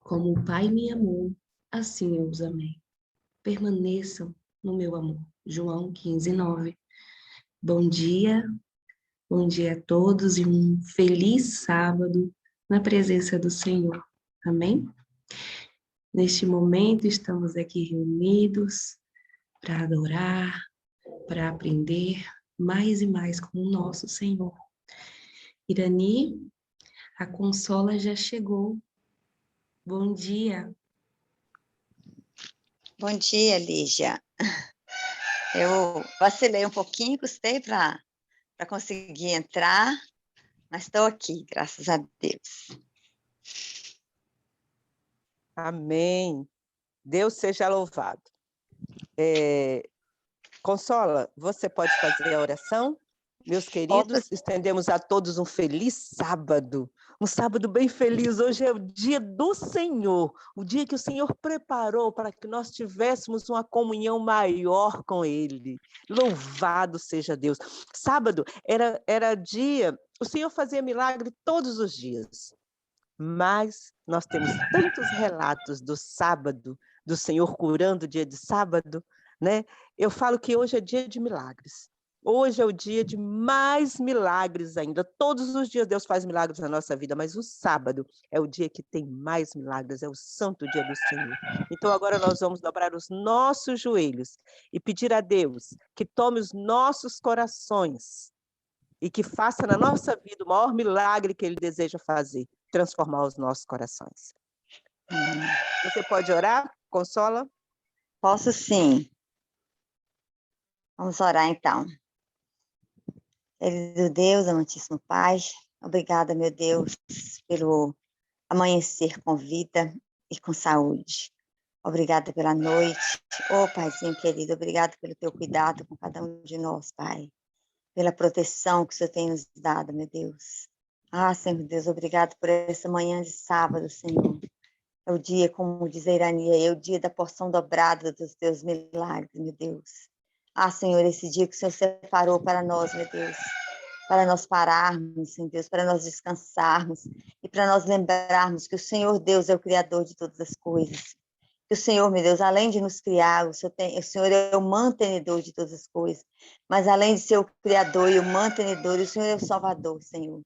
Como o Pai me amou, assim eu os amei. Permaneçam no meu amor. João 15:9. Bom dia a todos e um feliz sábado na presença do Senhor. Amém? Neste momento estamos aqui reunidos para adorar, para aprender mais e mais com o nosso Senhor. Irani, a consola já chegou. Bom dia. Bom dia, Lígia. Eu vacilei um pouquinho, custei para conseguir entrar, mas estou aqui, graças a Deus. Amém. Deus seja louvado. Consola, você pode fazer a oração? Meus queridos, estendemos a todos um feliz sábado, um sábado bem feliz. Hoje é o dia do Senhor, o dia que o Senhor preparou para que nós tivéssemos uma comunhão maior com Ele. Louvado seja Deus. Sábado era dia, o Senhor fazia milagre todos os dias, mas nós temos tantos relatos do sábado, do Senhor curando o dia de sábado, né? Eu falo que hoje é dia de milagres. Hoje é o dia de mais milagres ainda. Todos os dias Deus faz milagres na nossa vida, mas o sábado é o dia que tem mais milagres, é o santo dia do Senhor. Então agora nós vamos dobrar os nossos joelhos e pedir a Deus que tome os nossos corações e que faça na nossa vida o maior milagre que Ele deseja fazer, transformar os nossos corações. Você pode orar, Consola? Posso sim. Vamos orar então. Querido Deus, amantíssimo Pai, obrigada, meu Deus, pelo amanhecer com vida e com saúde. Obrigada pela noite. Ô, Paizinho querido, obrigado pelo teu cuidado com cada um de nós, Pai. Pela proteção que o Senhor tem nos dado, meu Deus. Ah, Senhor Deus, obrigado por essa manhã de sábado, Senhor. É o dia, como diz a Irania, é o dia da porção dobrada dos teus milagres, meu Deus. Ah, Senhor, esse dia que o Senhor separou para nós, meu Deus, para nós pararmos, Senhor Deus, para nós descansarmos e para nós lembrarmos que o Senhor Deus é o Criador de todas as coisas. Que o Senhor, meu Deus, além de nos criar, o Senhor é o mantenedor de todas as coisas, mas além de ser o Criador e o mantenedor, o Senhor é o Salvador, Senhor.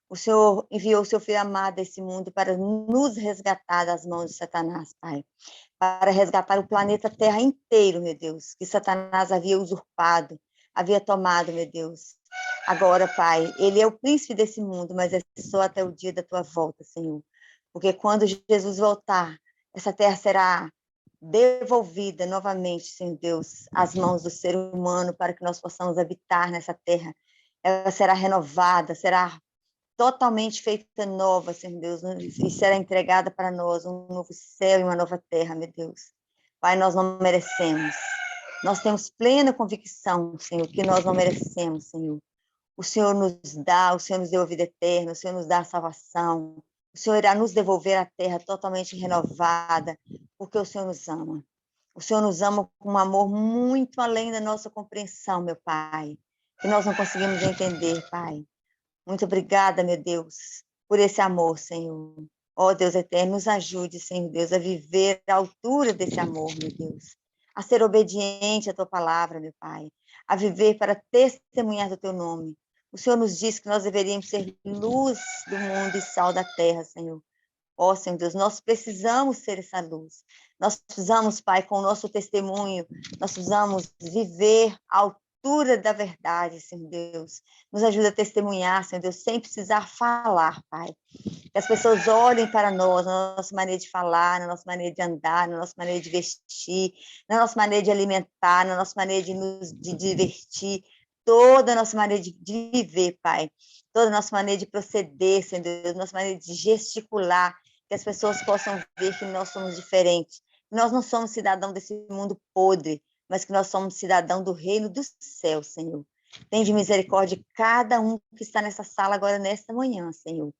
O Senhor enviou o seu Filho amado a esse mundo para nos resgatar das mãos de Satanás, Pai. Para resgatar o planeta Terra inteiro, meu Deus, que Satanás havia usurpado, havia tomado, meu Deus. Agora, Pai, ele é o príncipe desse mundo, mas é só até o dia da tua volta, Senhor. Porque quando Jesus voltar, essa terra será devolvida novamente, Senhor Deus, às mãos do ser humano, para que nós possamos habitar nessa terra. Ela será renovada, será totalmente feita nova, Senhor Deus, e será entregada para nós um novo céu e uma nova terra, meu Deus. Pai, nós não merecemos. Nós temos plena convicção, Senhor, que nós não merecemos, Senhor. O Senhor nos dá, o Senhor nos deu a vida eterna, o Senhor nos dá a salvação. O Senhor irá nos devolver a terra totalmente renovada, porque o Senhor nos ama. O Senhor nos ama com um amor muito além da nossa compreensão, meu Pai, que nós não conseguimos entender, Pai. Muito obrigada, meu Deus, por esse amor, Senhor. Ó Deus eterno, nos ajude, Senhor Deus, a viver à altura desse amor, meu Deus. A ser obediente à tua palavra, meu Pai. A viver para testemunhar do teu nome. O Senhor nos disse que nós deveríamos ser luz do mundo e sal da terra, Senhor. Ó Senhor Deus, nós precisamos ser essa luz. Nós precisamos, Pai, com o nosso testemunho, nós precisamos viver à altura da verdade, Senhor Deus. Nos ajuda a testemunhar, Senhor Deus, sem precisar falar, Pai. Que as pessoas olhem para nós, na nossa maneira de falar, na nossa maneira de andar, na nossa maneira de vestir, na nossa maneira de alimentar, na nossa maneira de divertir, toda a nossa maneira de viver, Pai. Toda a nossa maneira de proceder, Senhor Deus, nossa maneira de gesticular, que as pessoas possam ver que nós somos diferentes. Que nós não somos cidadãos desse mundo podre, mas que nós somos cidadãos do reino do céu, Senhor. Tem de misericórdia cada um que está nessa sala agora, nesta manhã, Senhor.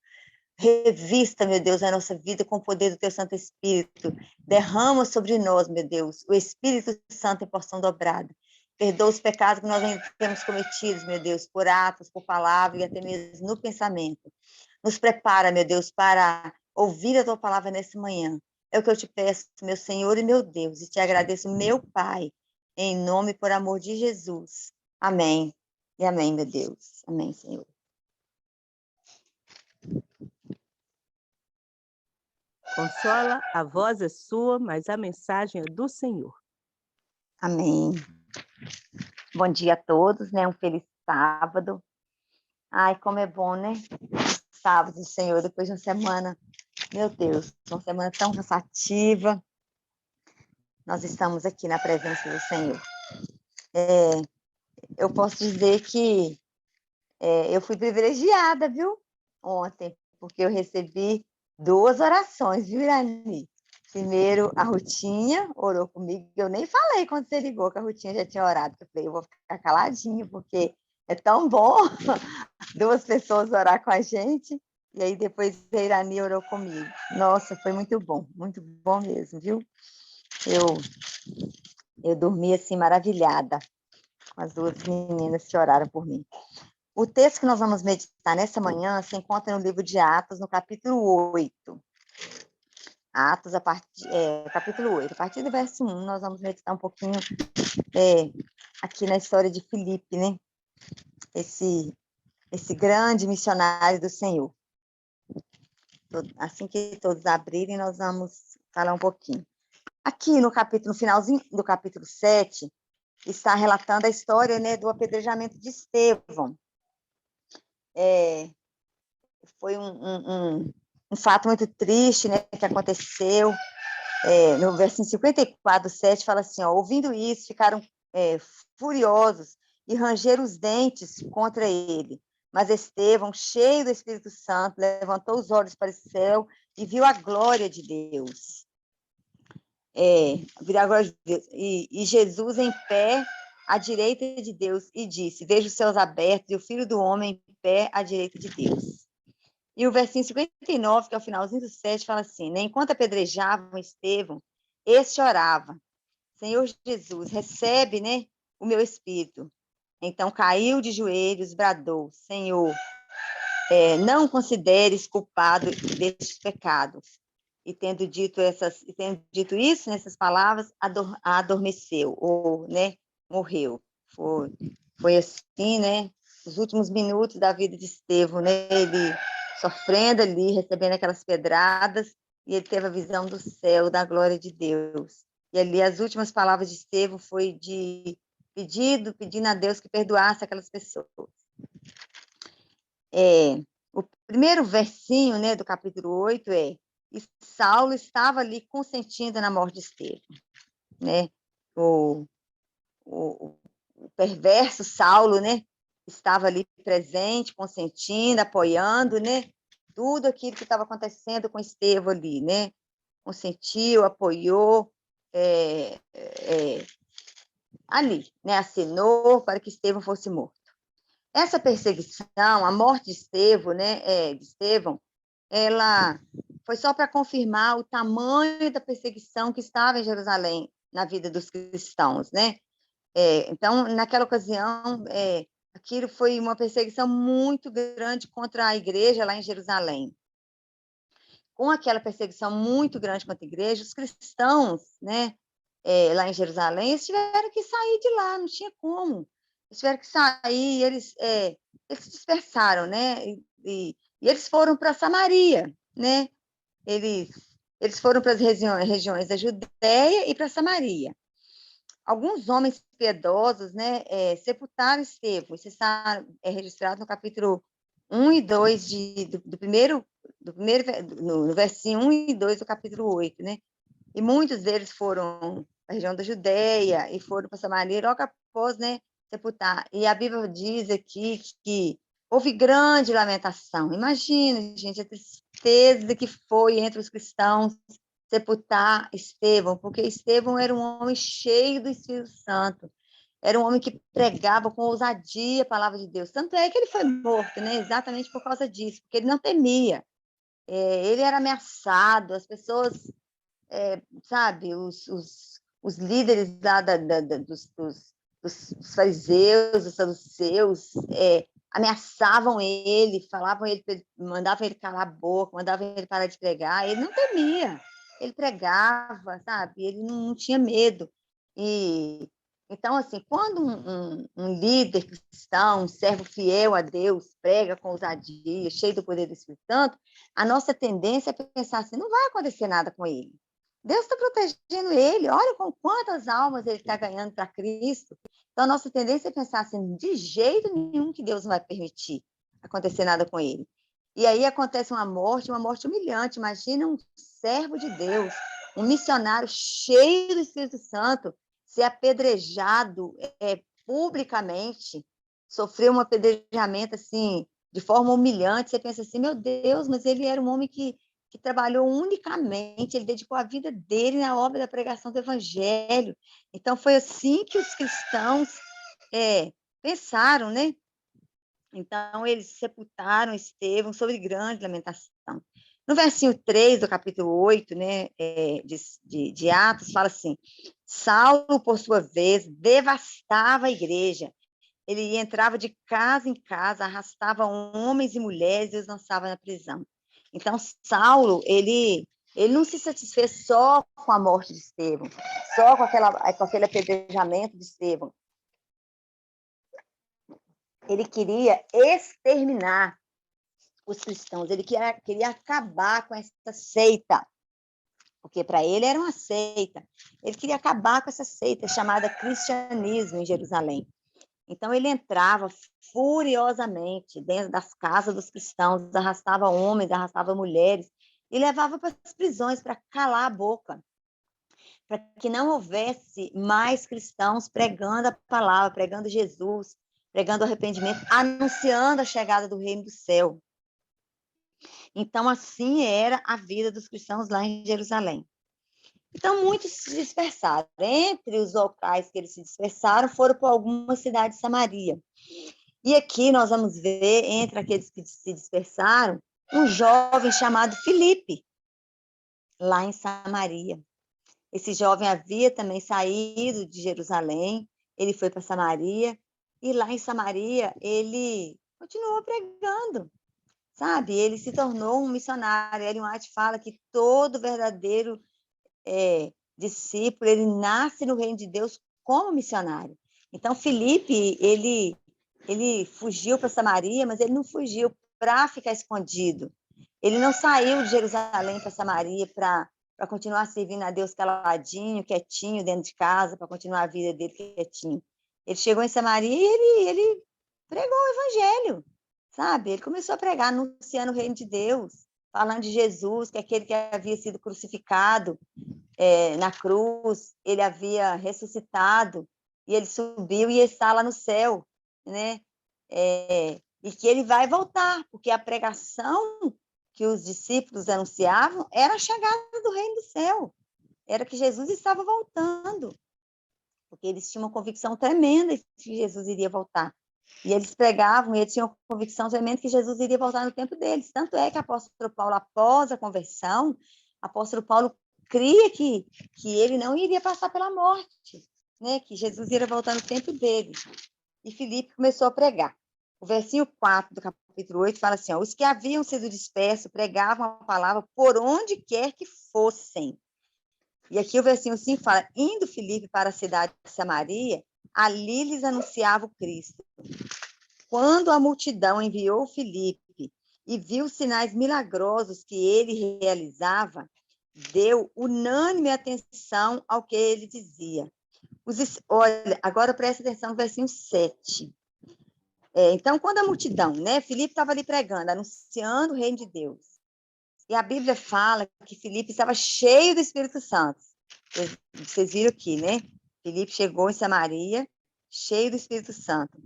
Revista, meu Deus, a nossa vida com o poder do teu Santo Espírito. Derrama sobre nós, meu Deus, o Espírito Santo em porção dobrada. Perdoa os pecados que nós ainda temos cometidos, meu Deus, por atos, por palavra e até mesmo no pensamento. Nos prepara, meu Deus, para ouvir a tua palavra nessa manhã. É o que eu te peço, meu Senhor e meu Deus, e te agradeço, meu Pai, em nome e por amor de Jesus. Amém. E amém, meu Deus. Amém, Senhor. Consola, a voz é sua, mas a mensagem é do Senhor. Amém. Bom dia a todos, né? Um feliz sábado. Ai, como é bom, né? Sábado, Senhor, depois de uma semana, meu Deus, uma semana tão cansativa. Nós estamos aqui na presença do Senhor. Eu posso dizer que eu fui privilegiada, viu? Ontem, porque eu recebi 2 orações, viu, Irani? Primeiro, a Rutinha orou comigo. Eu nem falei quando você ligou que a Rutinha já tinha orado. Eu falei, eu vou ficar caladinho, porque É tão bom duas pessoas orar com a gente, e aí depois a Irani orou comigo. Nossa, foi muito bom mesmo, viu? Eu dormi assim maravilhada com as duas meninas que oraram por mim. O texto que nós vamos meditar nessa manhã se encontra no livro de Atos, no capítulo 8. Atos, capítulo 8. A partir do verso 1, nós vamos meditar um pouquinho aqui na história de Filipe, né? Esse grande missionário do Senhor. Assim que todos abrirem, nós vamos falar um pouquinho. Aqui no finalzinho do capítulo 7, está relatando a história, né, do apedrejamento de Estevão. Foi um fato muito triste, né, que aconteceu. No versículo 54, 7, fala assim, ó, ouvindo isso, ficaram furiosos e rangeram os dentes contra ele. Mas Estevão, cheio do Espírito Santo, levantou os olhos para o céu e viu a glória de Deus. E Jesus em pé à direita de Deus, e disse, vejo os céus abertos e o Filho do Homem em pé à direita de Deus. E o versículo 59, que é o finalzinho do 7, fala assim, né, enquanto apedrejavam Estevão, este orava, Senhor Jesus, recebe, né, o meu espírito. Então caiu de joelhos, bradou, Senhor, não consideres culpado destes pecados. E tendo dito isso, nessas palavras, adormeceu, ou, né, morreu. Foi assim, né, os últimos minutos da vida de Estevão, né, ele sofrendo ali, recebendo aquelas pedradas, e ele teve a visão do céu, da glória de Deus. E ali as últimas palavras de Estevão foi de pedindo a Deus que perdoasse aquelas pessoas. O primeiro versinho, né, do capítulo 8 e Saulo estava ali consentindo na morte de Estevão, né? O perverso Saulo, né, estava ali presente, consentindo, apoiando, né, tudo aquilo que estava acontecendo com Estevão ali, né? Consentiu, apoiou, ali, né, assinou para que Estevão fosse morto. Essa perseguição, a morte de Estevão, né, ela foi só para confirmar o tamanho da perseguição que estava em Jerusalém na vida dos cristãos, né? Então, naquela ocasião, aquilo foi uma perseguição muito grande contra a igreja lá em Jerusalém. Com aquela perseguição muito grande contra a igreja, os cristãos, né, lá em Jerusalém, eles tiveram que sair de lá, não tinha como. Eles tiveram que sair, eles se dispersaram, né? E eles foram para Samaria, né? Eles foram para as regiões da Judéia e para Samaria. Alguns homens piedosos, né, sepultaram Estevão. Isso está registrado no capítulo 1 e 2 no versinho 1 e 2 do capítulo 8, né? E muitos deles foram para a região da Judéia e foram para Samaria logo após, né, sepultar. E a Bíblia diz aqui que houve grande lamentação. Imagina, gente, a tristeza que foi entre os cristãos sepultar Estevão, porque Estevão era um homem cheio do Espírito Santo, era um homem que pregava com ousadia a palavra de Deus. Tanto é que ele foi morto, né, exatamente por causa disso, porque ele não temia. Ele era ameaçado, as pessoas, sabe, os líderes lá dos fariseus, dos saduceus, ameaçavam ele, mandavam ele calar a boca, mandavam ele parar de pregar. Ele não temia, ele pregava, sabe? Ele não tinha medo. E então, assim, quando um líder cristão, um servo fiel a Deus, prega com ousadia, cheio do poder do Espírito Santo, a nossa tendência é pensar assim, não vai acontecer nada com ele. Deus está protegendo ele, olha com quantas almas ele está ganhando para Cristo. Então, a nossa tendência é pensar assim, de jeito nenhum que Deus não vai permitir acontecer nada com ele. E aí acontece uma morte humilhante. Imagina um servo de Deus, um missionário cheio do Espírito Santo, ser apedrejado publicamente, sofrer um apedrejamento assim, de forma humilhante. Você pensa assim, meu Deus, mas ele era um homem que trabalhou unicamente, ele dedicou a vida dele na obra da pregação do Evangelho. Então, foi assim que os cristãos pensaram, né? Então, eles sepultaram Estevão sobre grande lamentação. No versinho 3 do capítulo 8, né, de Atos, fala assim: Saulo, por sua vez, devastava a igreja. Ele entrava de casa em casa, arrastava homens e mulheres e os lançava na prisão. Então, Saulo, ele não se satisfez só com a morte de Estevão, só com aquele apedrejamento de Estevão. Ele queria exterminar os cristãos, ele queria acabar com essa seita, porque para ele era uma seita. Ele queria acabar com essa seita chamada cristianismo em Jerusalém. Então, ele entrava furiosamente dentro das casas dos cristãos, arrastava homens, arrastava mulheres e levava para as prisões para calar a boca, para que não houvesse mais cristãos pregando a palavra, pregando Jesus, pregando arrependimento, anunciando a chegada do reino do céu. Então, assim era a vida dos cristãos lá em Jerusalém. Então, muitos se dispersaram. Entre os locais que eles se dispersaram, foram para algumas cidades de Samaria. E aqui nós vamos ver, entre aqueles que se dispersaram, um jovem chamado Filipe, lá em Samaria. Esse jovem havia também saído de Jerusalém, ele foi para Samaria, e lá em Samaria ele continuou pregando, sabe? Ele se tornou um missionário. Ellen White fala que todo verdadeiro discípulo, ele nasce no reino de Deus como missionário. Então, Filipe, ele fugiu para Samaria, mas ele não fugiu para ficar escondido. Ele não saiu de Jerusalém para Samaria para continuar servindo a Deus caladinho, quietinho, dentro de casa, para continuar a vida dele quietinho. Ele chegou em Samaria e ele pregou o evangelho, sabe? Ele começou a pregar, anunciando o reino de Deus, falando de Jesus, que é aquele que havia sido crucificado na cruz, ele havia ressuscitado, e ele subiu e está lá no céu, né? E que ele vai voltar, porque a pregação que os discípulos anunciavam era a chegada do reino do céu, era que Jesus estava voltando, porque eles tinham uma convicção tremenda de que Jesus iria voltar. E eles pregavam, e eles tinham convicção tremenda que Jesus iria voltar no tempo deles. Tanto é que o apóstolo Paulo, após a conversão, o apóstolo Paulo cria que ele não iria passar pela morte, né? Que Jesus iria voltar no tempo dele. E Filipe começou a pregar. O versinho 4 do capítulo 8 fala assim: os que haviam sido dispersos pregavam a palavra por onde quer que fossem. E aqui o versinho 5 fala: indo Filipe para a cidade de Samaria, ali lhes anunciava o Cristo. Quando a multidão enviou Filipe e viu os sinais milagrosos que ele realizava, deu unânime atenção ao que ele dizia. Olha, agora presta atenção no versinho 7. Então, quando a multidão, né? Filipe estava ali pregando, anunciando o reino de Deus. E a Bíblia fala que Filipe estava cheio do Espírito Santo. Vocês viram aqui, né? Filipe chegou em Samaria, cheio do Espírito Santo.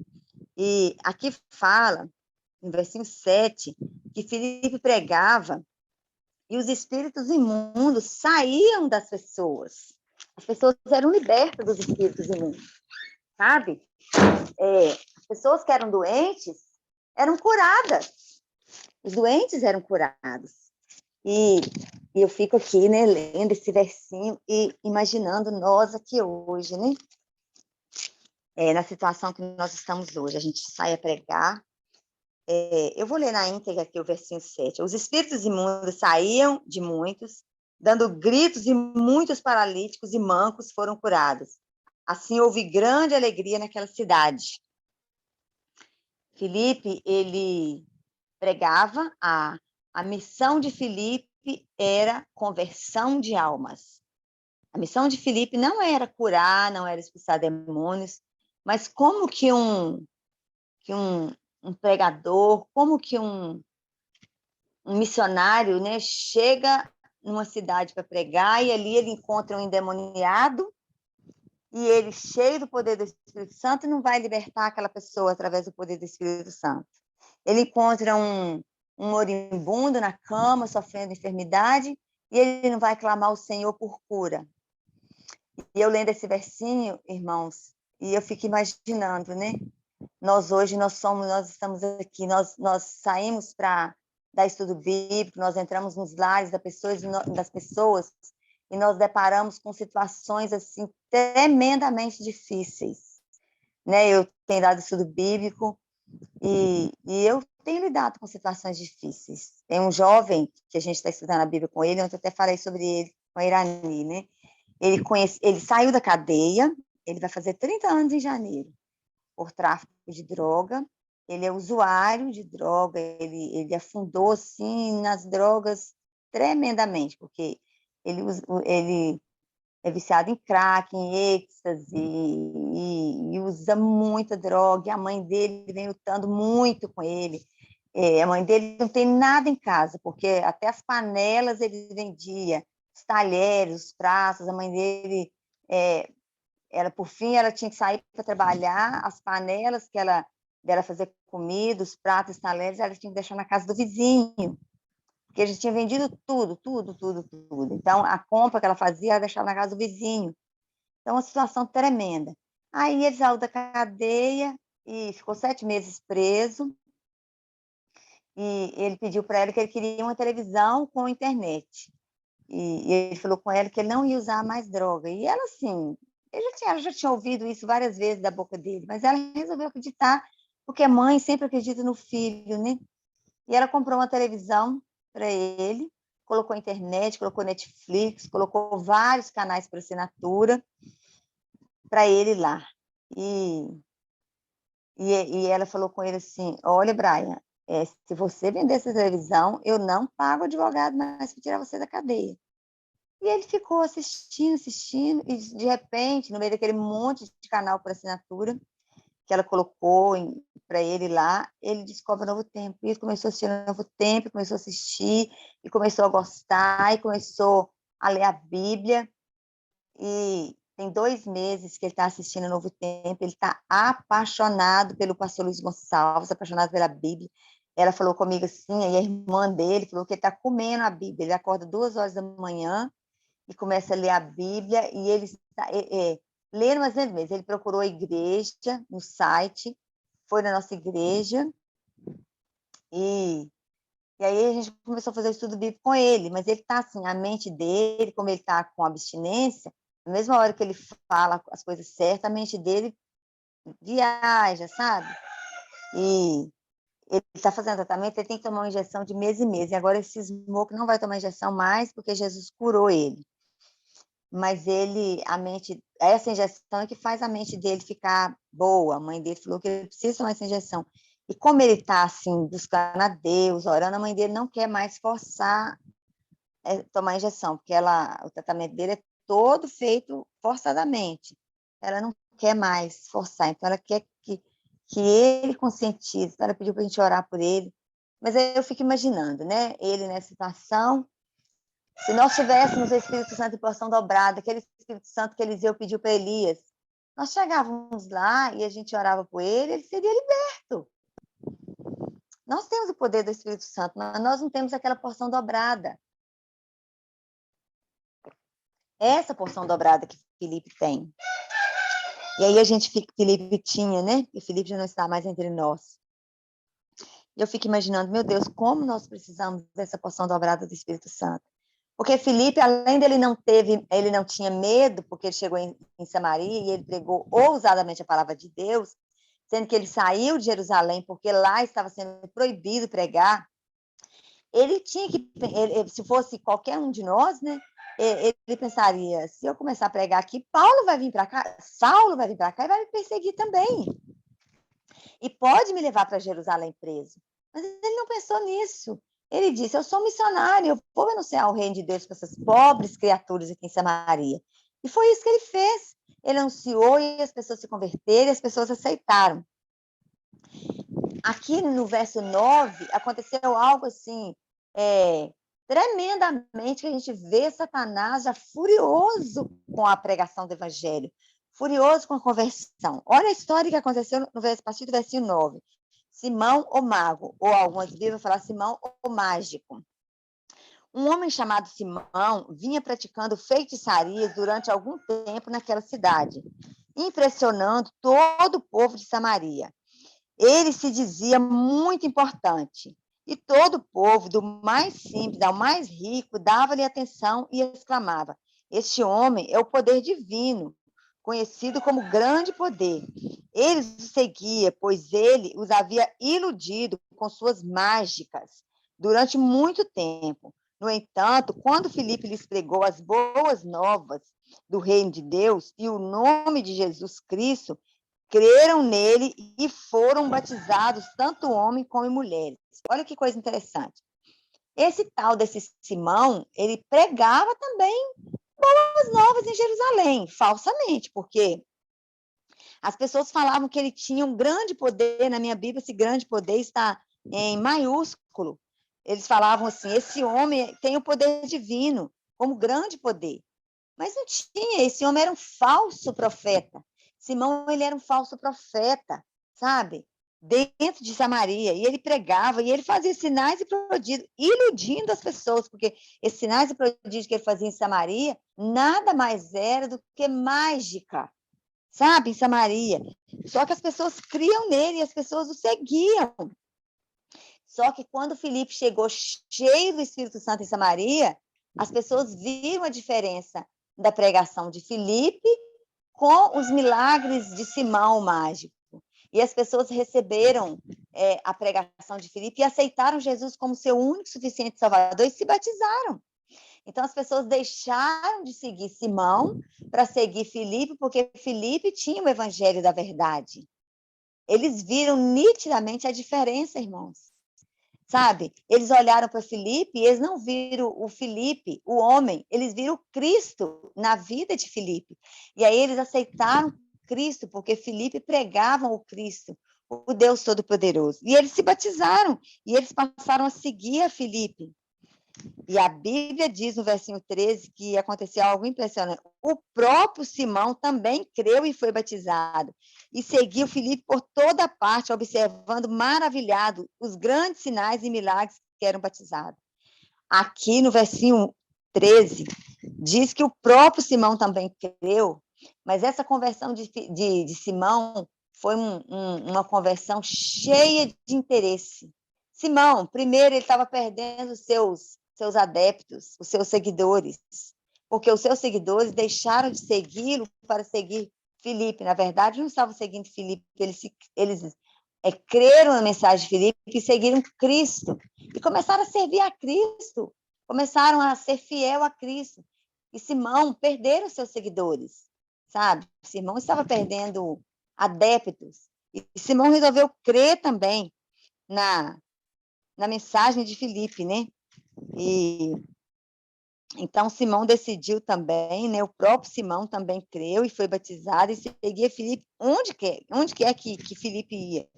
E aqui fala, no versinho 7, que Filipe pregava e os espíritos imundos saíam das pessoas. As pessoas eram libertas dos espíritos imundos, sabe? As pessoas que eram doentes eram curadas. Os doentes eram curados. E eu fico aqui, né, lendo esse versinho e imaginando nós aqui hoje, né? Na situação que nós estamos hoje. A gente sai a pregar. Eu vou ler na íntegra aqui o versinho 7. Os espíritos imundos saíam de muitos, dando gritos, e muitos paralíticos e mancos foram curados. Assim houve grande alegria naquela cidade. Filipe, ele pregava, a missão de Filipe era conversão de almas. A missão de Filipe não era curar, não era expulsar demônios, mas como que um pregador, como que um missionário, né, chega numa cidade para pregar e ali ele encontra um endemoniado e ele, cheio do poder do Espírito Santo, não vai libertar aquela pessoa através do poder do Espírito Santo. Ele encontra um moribundo na cama, sofrendo enfermidade, e ele não vai clamar ao Senhor por cura. E eu lendo esse versinho, irmãos, e eu fico imaginando, né? Hoje nós estamos aqui, nós saímos para dar estudo bíblico, nós entramos nos lares das pessoas e nós deparamos com situações assim tremendamente difíceis, né? Eu tenho dado estudo bíblico e eu tenho lidado com situações difíceis. Tem um jovem que a gente está estudando a Bíblia com ele, ontem eu até falei sobre ele, com a Irani, né? Ele saiu da cadeia, ele vai fazer 30 anos em janeiro, por tráfico de droga. Ele é usuário de droga, ele afundou, assim, nas drogas tremendamente, porque ele é viciado em crack, em êxtase, e usa muita droga, e a mãe dele vem lutando muito com ele. A mãe dele não tem nada em casa, porque até as panelas ele vendia, os talheres, os pratos, a mãe dele, por fim, ela tinha que sair para trabalhar, as panelas dela fazer comida, os pratos, os talheres, ela tinha que deixar na casa do vizinho, porque ele tinha vendido tudo. Então, a compra que ela fazia, ela deixava na casa do vizinho. Então, uma situação tremenda. Aí ele saiu da cadeia e ficou 7 meses preso, e ele pediu para ela que ele queria uma televisão com internet. E ele falou com ela que ele não ia usar mais droga. E ela, assim, ela já tinha ouvido isso várias vezes da boca dele, mas ela resolveu acreditar, porque a mãe sempre acredita no filho, né? E ela comprou uma televisão para ele, colocou internet, colocou Netflix, colocou vários canais por assinatura para ele lá. E ela falou com ele assim: olha, Brian, se você vender essa televisão, eu não pago advogado mais para tirar você da cadeia. E ele ficou assistindo, e de repente, no meio daquele monte de canal por assinatura que ela colocou para ele lá, ele descobre o Novo Tempo. E ele começou a assistir o Novo Tempo, começou a assistir, e começou a gostar, e começou a ler a Bíblia. E tem 2 meses que ele está assistindo o Novo Tempo, ele está apaixonado pelo pastor Luiz Gonçalves, apaixonado pela Bíblia. Ela falou comigo assim, e a irmã dele falou que ele está comendo a Bíblia. Ele acorda 2 horas da manhã e começa a ler a Bíblia, e ele está lendo mais vezes. Ele procurou a igreja no site, foi na nossa igreja, e aí a gente começou a fazer o estudo bíblico com ele, mas ele está assim, a mente dele, como ele está com abstinência, na mesma hora que ele fala as coisas certas, a mente dele viaja, sabe? E ele está fazendo tratamento, ele tem que tomar uma injeção de mês em mês, e agora ele cismou que não vai tomar injeção mais, porque Jesus curou ele. Mas essa injeção é que faz a mente dele ficar boa. A mãe dele falou que ele precisa tomar essa injeção. E como ele está assim, buscando a Deus, orando, a mãe dele não quer mais forçar tomar injeção, porque o tratamento dele é todo feito forçadamente. Ela não quer mais forçar, então ela quer que ele conscientize. Então ela pediu para a gente orar por ele. Mas aí eu fico imaginando, né? Ele nessa situação. Se nós tivéssemos o Espírito Santo em porção dobrada, aquele Espírito Santo que Eliseu pediu para Elias, nós chegávamos lá e a gente orava por ele seria liberto. Nós temos o poder do Espírito Santo, mas nós não temos aquela porção dobrada. Essa porção dobrada que Felipe tem. E aí Felipe tinha, né? E Felipe já não está mais entre nós. E eu fico imaginando, meu Deus, como nós precisamos dessa porção dobrada do Espírito Santo. Porque Felipe, além dele ele não tinha medo, porque ele chegou em Samaria e ele pregou ousadamente a palavra de Deus, sendo que ele saiu de Jerusalém porque lá estava sendo proibido pregar. Ele tinha que, se fosse qualquer um de nós, né, ele pensaria: se eu começar a pregar aqui, Saulo vai vir para cá e vai me perseguir também. E pode me levar para Jerusalém preso. Mas ele não pensou nisso. Ele disse: eu sou missionário, eu vou anunciar o reino de Deus para essas pobres criaturas aqui em Samaria. E foi isso que ele fez. Ele anunciou e as pessoas se converteram e as pessoas aceitaram. Aqui no verso 9, aconteceu algo assim, tremendamente, que a gente vê Satanás já furioso com a pregação do evangelho, furioso com a conversão. Olha a história que aconteceu a partir do versículo 9. Simão, o mago, ou algumas Bíblias falam Simão, o mágico. Um homem chamado Simão vinha praticando feitiçarias durante algum tempo naquela cidade, impressionando todo o povo de Samaria. Ele se dizia muito importante, e todo o povo, do mais simples ao mais rico, dava-lhe atenção e exclamava: este homem é o poder divino, conhecido como grande poder. Eles o seguiam, pois ele os havia iludido com suas mágicas durante muito tempo. No entanto, quando Filipe lhes pregou as boas novas do reino de Deus e o nome de Jesus Cristo, creram nele e foram batizados tanto homens como mulheres. Olha que coisa interessante. Esse tal desse Simão, ele pregava também boas novas em Jerusalém, falsamente, porque as pessoas falavam que ele tinha um grande poder. Na minha Bíblia, esse grande poder está em maiúsculo. Eles falavam assim, esse homem tem o poder divino, como grande poder. Mas não tinha, esse homem era um falso profeta. Simão, ele era um falso profeta, sabe? Dentro de Samaria, e ele pregava, e ele fazia sinais e prodígios, iludindo as pessoas, porque esses sinais e prodígios que ele fazia em Samaria, nada mais era do que mágica, sabe? Em Samaria. Só que as pessoas criam nele, e as pessoas o seguiam. Só que quando Filipe chegou cheio do Espírito Santo em Samaria, as pessoas viram a diferença da pregação de Filipe com os milagres de Simão o mágico. E as pessoas receberam a pregação de Filipe e aceitaram Jesus como seu único e suficiente Salvador e se batizaram. Então, as pessoas deixaram de seguir Simão para seguir Filipe, porque Filipe tinha o evangelho da verdade. Eles viram nitidamente a diferença, irmãos. Sabe? Eles olharam para Filipe e eles não viram o Filipe, o homem, eles viram Cristo na vida de Filipe. E aí eles aceitaram Cristo, porque Filipe pregava o Cristo, o Deus Todo-Poderoso. E eles se batizaram, e eles passaram a seguir a Filipe. E a Bíblia diz no versículo 13 que aconteceu algo impressionante. O próprio Simão também creu e foi batizado. E seguiu Filipe por toda parte, observando maravilhado os grandes sinais e milagres que eram batizados. Aqui no versículo 13, diz que o próprio Simão também creu, mas essa conversão de Simão foi uma conversão cheia de interesse. Simão, primeiro, ele estava perdendo os seus adeptos, os seus seguidores, porque os seus seguidores deixaram de segui-lo para seguir Filipe. Na verdade, não estavam seguindo Filipe, eles creram na mensagem de Filipe e seguiram Cristo, e começaram a servir a Cristo, começaram a ser fiel a Cristo. E Simão perderam seus seguidores, sabe? Simão estava perdendo adeptos, e Simão resolveu crer também na mensagem de Filipe, né? E então Simão decidiu também, né? O próprio Simão também creu e foi batizado e seguia Filipe onde quer que Filipe ia.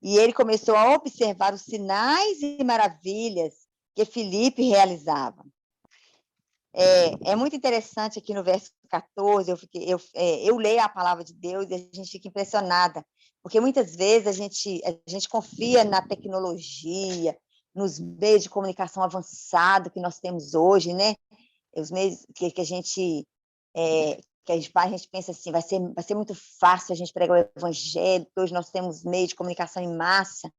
E ele começou a observar os sinais e maravilhas que Filipe realizava. É muito interessante aqui no verso 14, eu leio a palavra de Deus e a gente fica impressionada, porque muitas vezes a gente confia na tecnologia, nos meios de comunicação avançado que nós temos hoje, né? Os meios que a gente pensa assim, vai ser muito fácil a gente pregar o evangelho, porque hoje nós temos meios de comunicação em massa.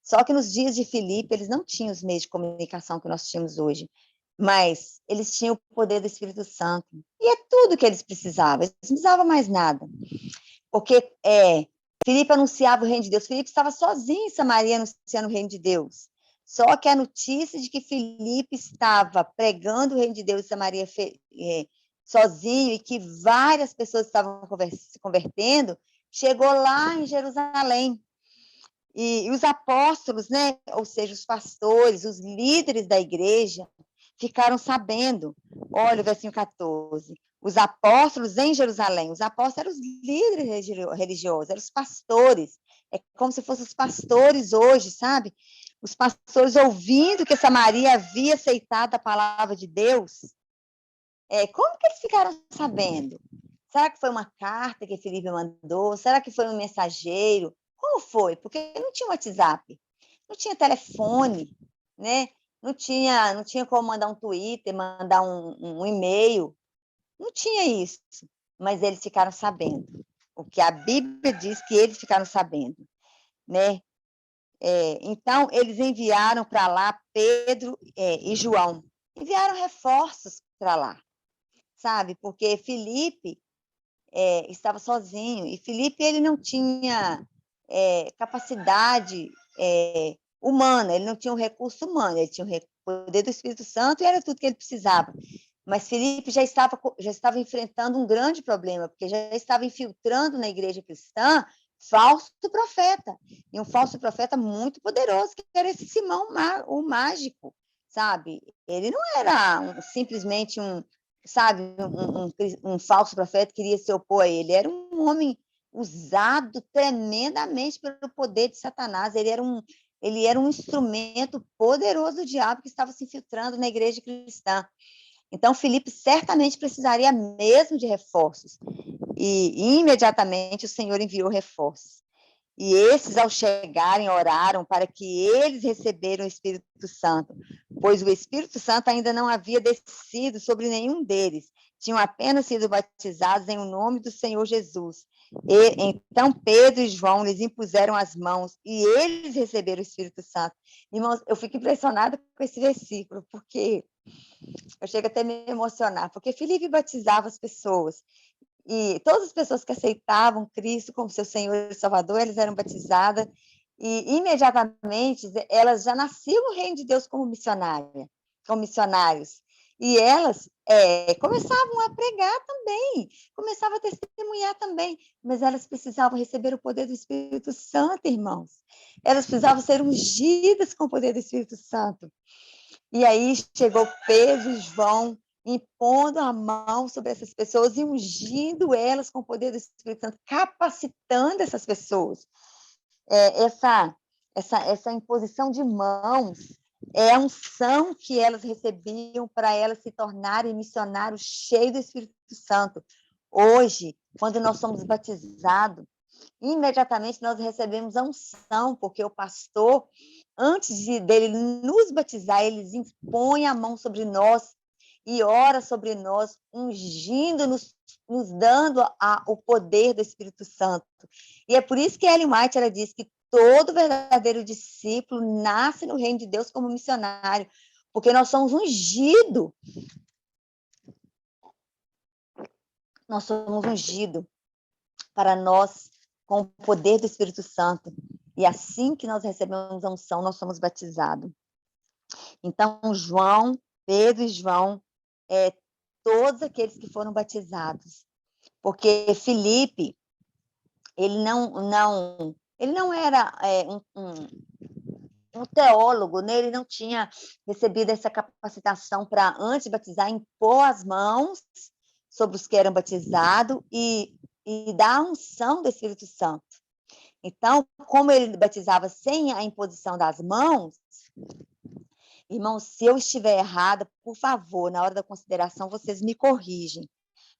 Só que nos dias de Filipe, eles não tinham os meios de comunicação que nós tínhamos hoje, mas eles tinham o poder do Espírito Santo. E é tudo que eles precisavam, eles não precisavam mais nada. Porque Filipe anunciava o reino de Deus, Filipe estava sozinho em Samaria anunciando o reino de Deus. Só que a notícia de que Filipe estava pregando o reino de Deus em Samaria sozinho e que várias pessoas estavam se convertendo, chegou lá em Jerusalém. E os apóstolos, né, ou seja, os pastores, os líderes da igreja, ficaram sabendo. Olha o versículo 14. Os apóstolos em Jerusalém, os apóstolos eram os líderes religiosos, eram os pastores. É como se fossem os pastores hoje, sabe? Os pastores ouvindo que Samaria havia aceitado a palavra de Deus. Como que eles ficaram sabendo? Será que foi uma carta que Filipe mandou? Será que foi um mensageiro? Como foi? Porque não tinha WhatsApp, não tinha telefone, né? Não tinha como mandar um Twitter, mandar um e-mail. Não tinha isso. Mas eles ficaram sabendo. O que a Bíblia diz que eles ficaram sabendo. né? Então, eles enviaram para lá Pedro e João. Enviaram reforços para lá, sabe? Porque Filipe estava sozinho. E Filipe, ele não tinha capacidade humana, ele não tinha um recurso humano, ele tinha o poder do Espírito Santo e era tudo que ele precisava. Mas Filipe já estava enfrentando um grande problema, porque já estava infiltrando na igreja cristã falso profeta, e um falso profeta muito poderoso, que era esse Simão, o mágico, sabe? Ele não era simplesmente um falso profeta que queria se opor a ele, era um homem usado tremendamente pelo poder de Satanás, ele era um instrumento poderoso do diabo que estava se infiltrando na igreja cristã. Então, Filipe certamente precisaria mesmo de reforços. E imediatamente o Senhor enviou reforços. E esses, ao chegarem, oraram para que eles recebessem o Espírito Santo, pois o Espírito Santo ainda não havia descido sobre nenhum deles, tinham apenas sido batizados em o nome do Senhor Jesus. Então Pedro e João lhes impuseram as mãos e eles receberam o Espírito Santo. Irmãos, eu fico impressionada com esse versículo, porque eu chego até a me emocionar, porque Filipe batizava as pessoas, e todas as pessoas que aceitavam Cristo como seu Senhor e Salvador, elas eram batizadas, e imediatamente elas já nasciam no reino de Deus como missionários, e elas começavam a pregar também, começavam a testemunhar também, mas elas precisavam receber o poder do Espírito Santo, irmãos, elas precisavam ser ungidas com o poder do Espírito Santo. E aí chegou Pedro e João, impondo a mão sobre essas pessoas e ungindo elas com o poder do Espírito Santo, capacitando essas pessoas. Essa imposição de mãos é a unção que elas recebiam para elas se tornarem missionários cheios do Espírito Santo. Hoje, quando nós somos batizados, imediatamente nós recebemos a unção, porque o pastor, antes dele nos batizar, ele impõe a mão sobre nós e ora sobre nós, ungindo-nos, nos dando o poder do Espírito Santo. E é por isso que Ellen White ela diz que todo verdadeiro discípulo nasce no reino de Deus como missionário, porque nós somos ungidos. Nós somos ungidos para nós com o poder do Espírito Santo. E assim que nós recebemos a unção, nós somos batizados. Então, Pedro e João, todos aqueles que foram batizados. Porque Filipe, ele não era um teólogo, né? Ele não tinha recebido essa capacitação para, antes de batizar, impor as mãos sobre os que eram batizados e dar a unção do Espírito Santo. Então, como ele batizava sem a imposição das mãos, irmãos, se eu estiver errada, por favor, na hora da consideração, vocês me corrigem.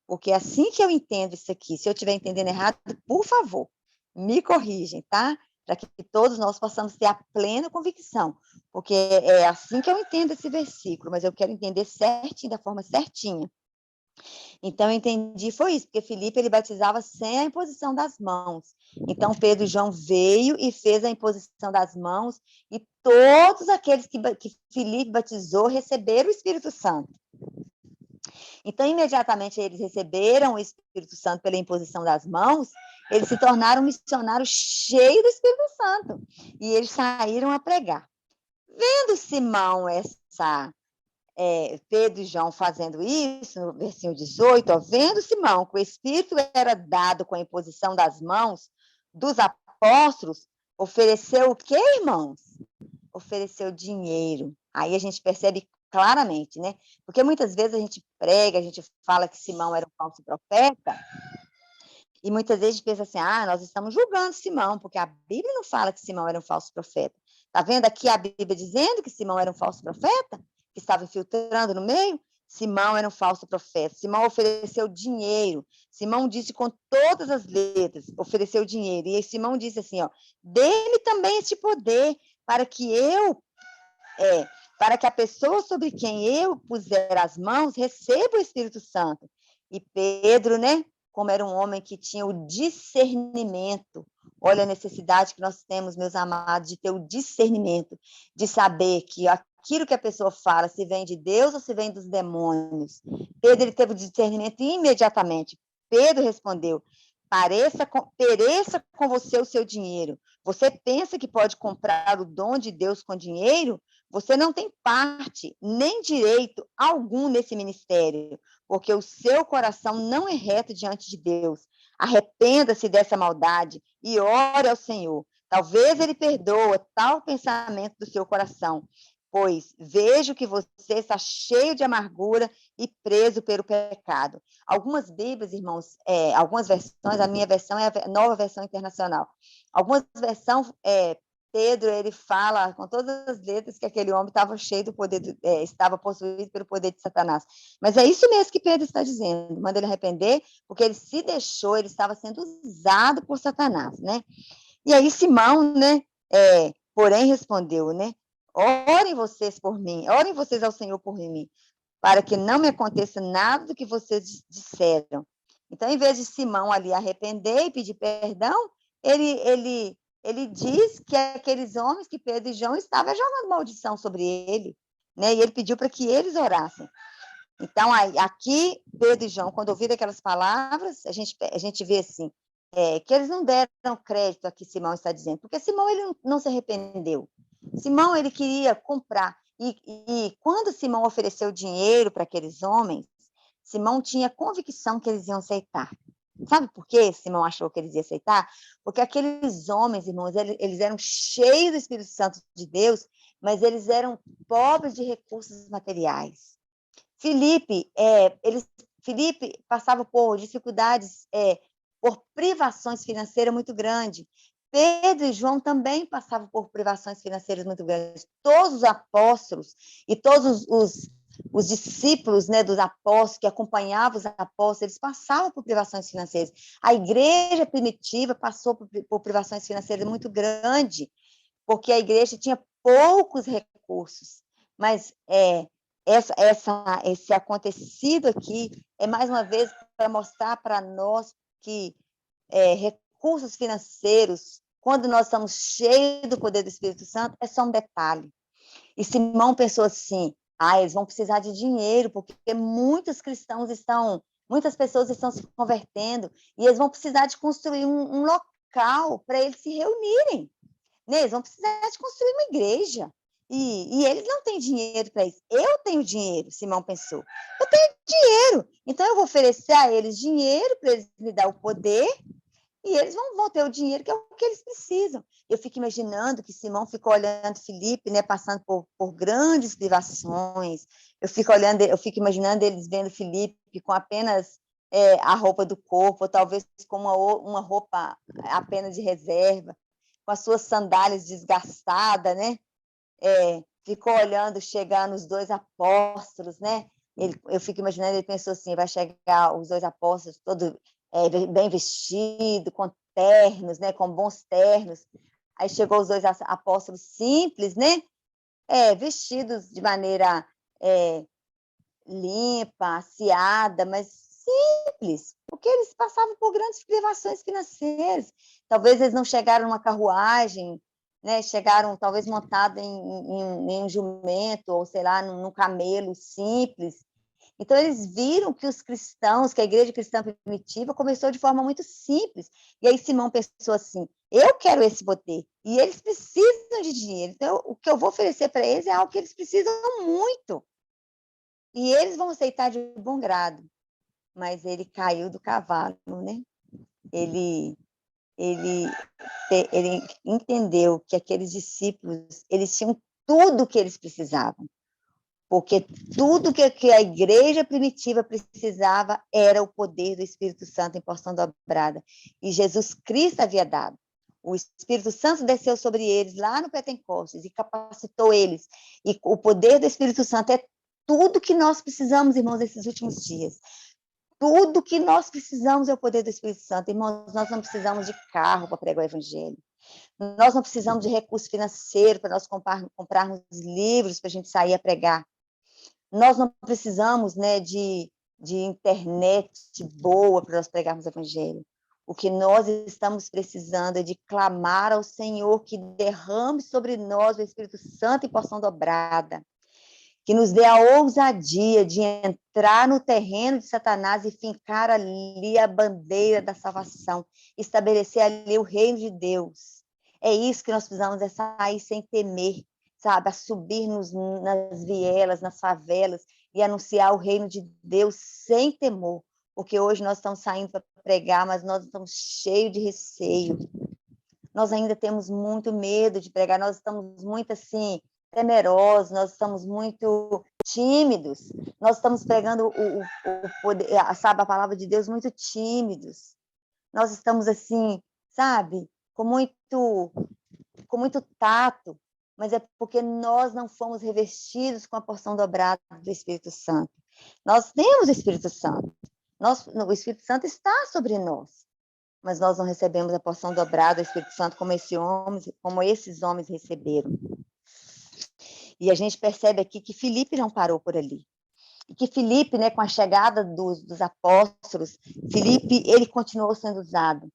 Porque assim que eu entendo isso aqui, se eu estiver entendendo errado, por favor, me corrigem, tá? Para que todos nós possamos ter a plena convicção. Porque é assim que eu entendo esse versículo, mas eu quero entender certinho, da forma certinha. Então, eu entendi, foi isso, porque Filipe, ele batizava sem a imposição das mãos. Então, Pedro e João veio e fez a imposição das mãos, e todos aqueles que Filipe batizou receberam o Espírito Santo. Então, imediatamente, eles receberam o Espírito Santo pela imposição das mãos, eles se tornaram missionários cheios do Espírito Santo, e eles saíram a pregar. Vendo Simão Pedro e João fazendo isso, no versículo 18, vendo Simão que o Espírito era dado com a imposição das mãos dos apóstolos, ofereceu o quê, irmãos? Ofereceu dinheiro. Aí a gente percebe claramente, né? Porque muitas vezes a gente prega, a gente fala que Simão era um falso profeta, e muitas vezes a gente pensa assim, nós estamos julgando Simão, porque a Bíblia não fala que Simão era um falso profeta. Está vendo aqui a Bíblia dizendo que Simão era um falso profeta? Que estava infiltrando no meio? Simão era um falso profeta. Simão ofereceu dinheiro. Simão disse com todas as letras, ofereceu dinheiro. E aí Simão disse assim, dê-me também este poder para que a pessoa sobre quem eu puser as mãos receba o Espírito Santo. E Pedro, né, como era um homem que tinha o discernimento, Olha a necessidade que nós temos, meus amados, de ter o discernimento, de saber que aquilo que a pessoa fala, se vem de Deus ou se vem dos demônios. Pedro, ele teve o discernimento imediatamente. Pedro respondeu, pereça com você o seu dinheiro. Você pensa que pode comprar o dom de Deus com dinheiro? Você não tem parte, nem direito algum nesse ministério, porque o seu coração não é reto diante de Deus. Arrependa-se dessa maldade e ore ao Senhor. Talvez ele perdoa tal pensamento do seu coração, pois vejo que você está cheio de amargura e preso pelo pecado. Algumas Bíblias, irmãos, algumas versões, a minha versão é a Nova Versão Internacional. Algumas versões, Pedro, ele fala com todas as letras que aquele homem estava cheio do poder, estava possuído pelo poder de Satanás. Mas é isso mesmo que Pedro está dizendo, manda ele arrepender, porque ele se deixou, ele estava sendo usado por Satanás, né? E aí Simão, né, porém respondeu, né, orem vocês por mim, orem vocês ao Senhor por mim, para que não me aconteça nada do que vocês disseram. Então, em vez de Simão ali arrepender e pedir perdão, ele diz que aqueles homens, que Pedro e João, estavam jogando maldição sobre ele, né? E ele pediu para que eles orassem. Então, aqui, Pedro e João, quando ouviram aquelas palavras, a gente vê assim, que eles não deram crédito a que Simão está dizendo, porque Simão ele não se arrependeu. Simão ele queria comprar, e quando Simão ofereceu dinheiro para aqueles homens, Simão tinha convicção que eles iam aceitar. Sabe por que Simão achou que eles iam aceitar? Porque aqueles homens, irmãos, eles eram cheios do Espírito Santo de Deus, mas eles eram pobres de recursos materiais. Filipe passava por dificuldades, por privações financeiras muito grandes. Pedro e João também passavam por privações financeiras muito grandes. Todos os apóstolos e todos os discípulos, né, dos apóstolos, que acompanhavam os apóstolos, eles passavam por privações financeiras. A igreja primitiva passou por privações financeiras muito grandes, porque a igreja tinha poucos recursos. Mas esse acontecido aqui é, mais uma vez, para mostrar para nós que recursos financeiros, quando nós estamos cheios do poder do Espírito Santo, é só um detalhe. E Simão pensou assim, eles vão precisar de dinheiro, porque muitas pessoas estão se convertendo, e eles vão precisar de construir um local para eles se reunirem, né? Eles vão precisar de construir uma igreja, e eles não têm dinheiro para isso. Eu tenho dinheiro, Simão pensou. Eu tenho dinheiro, então eu vou oferecer a eles dinheiro para eles me dar o poder, e eles vão ter o dinheiro, que é o que eles precisam. Eu fico imaginando que Simão ficou olhando Filipe, né, passando por grandes privações. Eu fico imaginando eles vendo Filipe com apenas a roupa do corpo, ou talvez com uma roupa apenas de reserva, com as suas sandálias desgastadas, né? Ficou olhando, chegando os dois apóstolos, né? Eu fico imaginando, ele pensou assim, vai chegar os dois apóstolos todos bem vestidos, com ternos, né? Com bons ternos. Aí chegou os dois apóstolos simples, né? Vestidos de maneira limpa, aciada, mas simples, porque eles passavam por grandes privações financeiras. Talvez eles não chegaram numa carruagem, né? Chegaram talvez montados em um jumento, ou sei lá, num camelo simples. Então, eles viram que os cristãos, que a igreja cristã primitiva começou de forma muito simples. E aí Simão pensou assim, eu quero esse poder, e eles precisam de dinheiro, então o que eu vou oferecer para eles é algo que eles precisam muito. E eles vão aceitar de bom grado. Mas ele caiu do cavalo, né? Ele entendeu que aqueles discípulos, eles tinham tudo o que eles precisavam. Porque tudo que a igreja primitiva precisava era o poder do Espírito Santo em porção dobrada. E Jesus Cristo havia dado. O Espírito Santo desceu sobre eles lá no Pentecostes e capacitou eles. E o poder do Espírito Santo é tudo que nós precisamos, irmãos, nesses últimos dias. Tudo que nós precisamos é o poder do Espírito Santo. Irmãos, nós não precisamos de carro para pregar o evangelho. Nós não precisamos de recurso financeiro para nós comprarmos livros para a gente sair a pregar. Nós não precisamos, né, de internet boa para nós pregarmos o evangelho. O que nós estamos precisando é de clamar ao Senhor que derrame sobre nós o Espírito Santo em porção dobrada, que nos dê a ousadia de entrar no terreno de Satanás e fincar ali a bandeira da salvação, estabelecer ali o reino de Deus. É isso que nós precisamos, é sair sem temer, sabe? A subir nas vielas, nas favelas e anunciar o reino de Deus sem temor, porque hoje nós estamos saindo para pregar, mas nós estamos cheios de receio. Nós ainda temos muito medo de pregar, nós estamos muito assim, temerosos, nós estamos muito tímidos, nós estamos pregando o poder, sabe, a palavra de Deus muito tímidos. Nós estamos assim, sabe, com muito tato, mas é porque nós não fomos revestidos com a porção dobrada do Espírito Santo. Nós temos o Espírito Santo. O Espírito Santo está sobre nós, mas nós não recebemos a porção dobrada do Espírito Santo como esses homens receberam. E a gente percebe aqui que Filipe não parou por ali. E que Filipe, né, com a chegada dos apóstolos, Filipe, ele continuou sendo usado.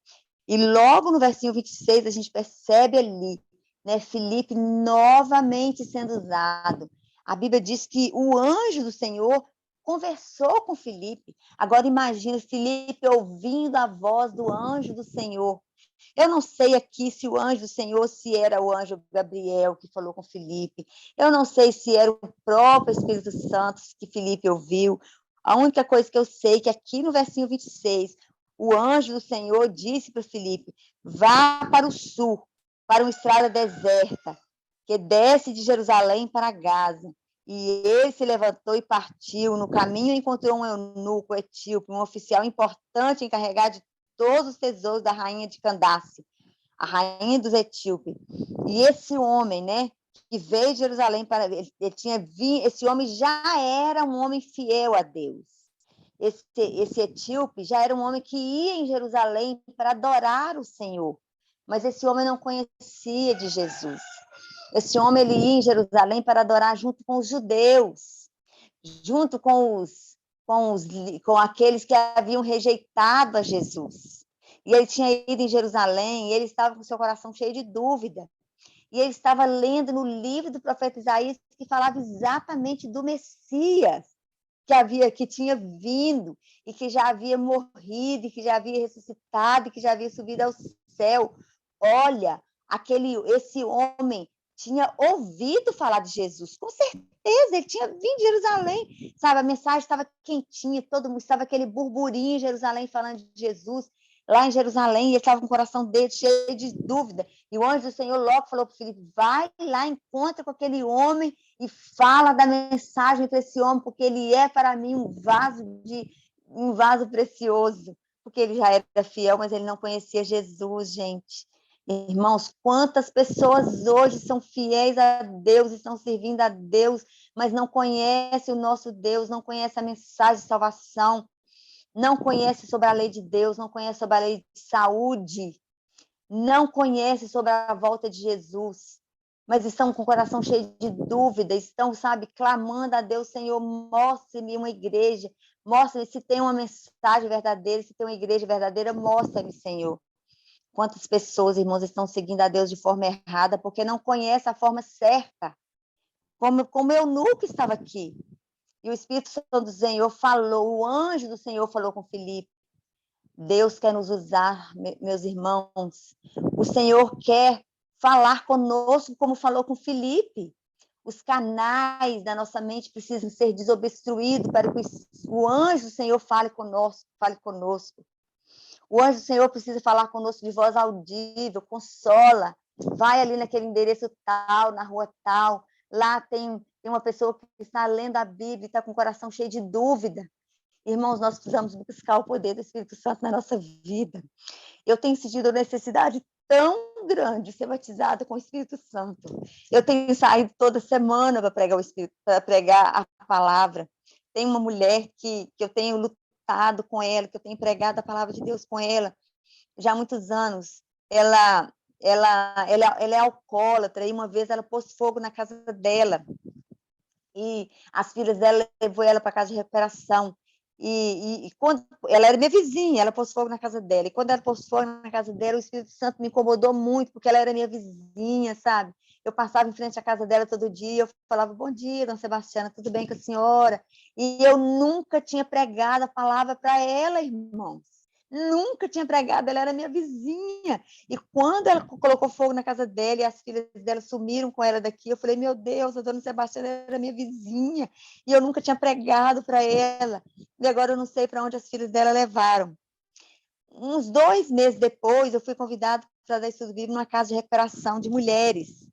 E logo no versículo 26, a gente percebe ali, né, Filipe novamente sendo usado. A Bíblia diz que o anjo do Senhor conversou com Filipe. Agora imagina Filipe ouvindo a voz do anjo do Senhor. Eu não sei aqui se o anjo do Senhor, se era o anjo Gabriel que falou com Filipe. Eu não sei se era o próprio Espírito Santo que Filipe ouviu. A única coisa que eu sei é que aqui no versículo 26, o anjo do Senhor disse para Filipe: vá para o sul, para uma estrada deserta, que desce de Jerusalém para Gaza. E ele se levantou e partiu. No caminho encontrou um eunuco etíope, um oficial importante encarregado de todos os tesouros da rainha de Candace, a rainha dos etíopes. E esse homem, né, que veio de Jerusalém para ele tinha vindo, esse homem já era um homem fiel a Deus. Esse etíope já era um homem que ia em Jerusalém para adorar o Senhor, mas esse homem não conhecia de Jesus. Esse homem ele ia em Jerusalém para adorar junto com os judeus, junto com aqueles que haviam rejeitado a Jesus. E ele tinha ido em Jerusalém, e ele estava com seu coração cheio de dúvida. E ele estava lendo no livro do profeta Isaías, que falava exatamente do Messias, que tinha vindo, e que já havia morrido, e que já havia ressuscitado, e que já havia subido ao céu. Olha, esse homem tinha ouvido falar de Jesus, com certeza, ele tinha vindo de Jerusalém, sabe, a mensagem estava quentinha, todo mundo estava aquele burburinho em Jerusalém falando de Jesus, lá em Jerusalém, e ele estava com o coração dele cheio de dúvida, e o anjo do Senhor logo falou para o Filipe: vai lá, encontra com aquele homem e fala da mensagem para esse homem, porque ele é para mim um vaso precioso, porque ele já era fiel, mas ele não conhecia Jesus, gente. Irmãos, quantas pessoas hoje são fiéis a Deus, estão servindo a Deus, mas não conhecem o nosso Deus, não conhecem a mensagem de salvação, não conhecem sobre a lei de Deus, não conhecem sobre a lei de saúde, não conhecem sobre a volta de Jesus, mas estão com o coração cheio de dúvida, estão, sabe, clamando a Deus: Senhor, mostre-me uma igreja, mostre-me se tem uma mensagem verdadeira, se tem uma igreja verdadeira, mostre-me, Senhor. Quantas pessoas, irmãos, estão seguindo a Deus de forma errada porque não conhecem a forma certa. Como eu nunca estava aqui. E o Espírito Santo do Senhor falou, o anjo do Senhor falou com Filipe. Deus quer nos usar, meus irmãos. O Senhor quer falar conosco como falou com Filipe. Os canais da nossa mente precisam ser desobstruídos para que o anjo do Senhor fale conosco. O anjo do Senhor precisa falar conosco de voz audível, consola. Vai ali naquele endereço tal, na rua tal. Lá tem uma pessoa que está lendo a Bíblia e está com o coração cheio de dúvida. Irmãos, nós precisamos buscar o poder do Espírito Santo na nossa vida. Eu tenho sentido a necessidade tão grande de ser batizada com o Espírito Santo. Eu tenho saído toda semana para pregar a palavra. Tem uma mulher que eu tenho lutado com ela, que eu tenho pregado a palavra de Deus com ela já há muitos anos. Ela é alcoólatra, e uma vez ela pôs fogo na casa dela, e as filhas dela levou ela para a casa de recuperação, E quando ela era minha vizinha, ela pôs fogo na casa dela. E quando ela pôs fogo na casa dela, o Espírito Santo me incomodou muito, porque ela era minha vizinha, sabe? Eu passava em frente à casa dela todo dia, eu falava, bom dia, dona Sebastiana, tudo bem com a senhora? E eu nunca tinha pregado a palavra para ela, irmãos. Nunca tinha pregado, ela era minha vizinha. E quando ela colocou fogo na casa dela e as filhas dela sumiram com ela daqui, eu falei, meu Deus, a dona Sebastiana era minha vizinha. E eu nunca tinha pregado para ela. E agora eu não sei para onde as filhas dela levaram. Uns 2 meses depois, eu fui convidada para dar estudo bíblico numa casa de recuperação de mulheres.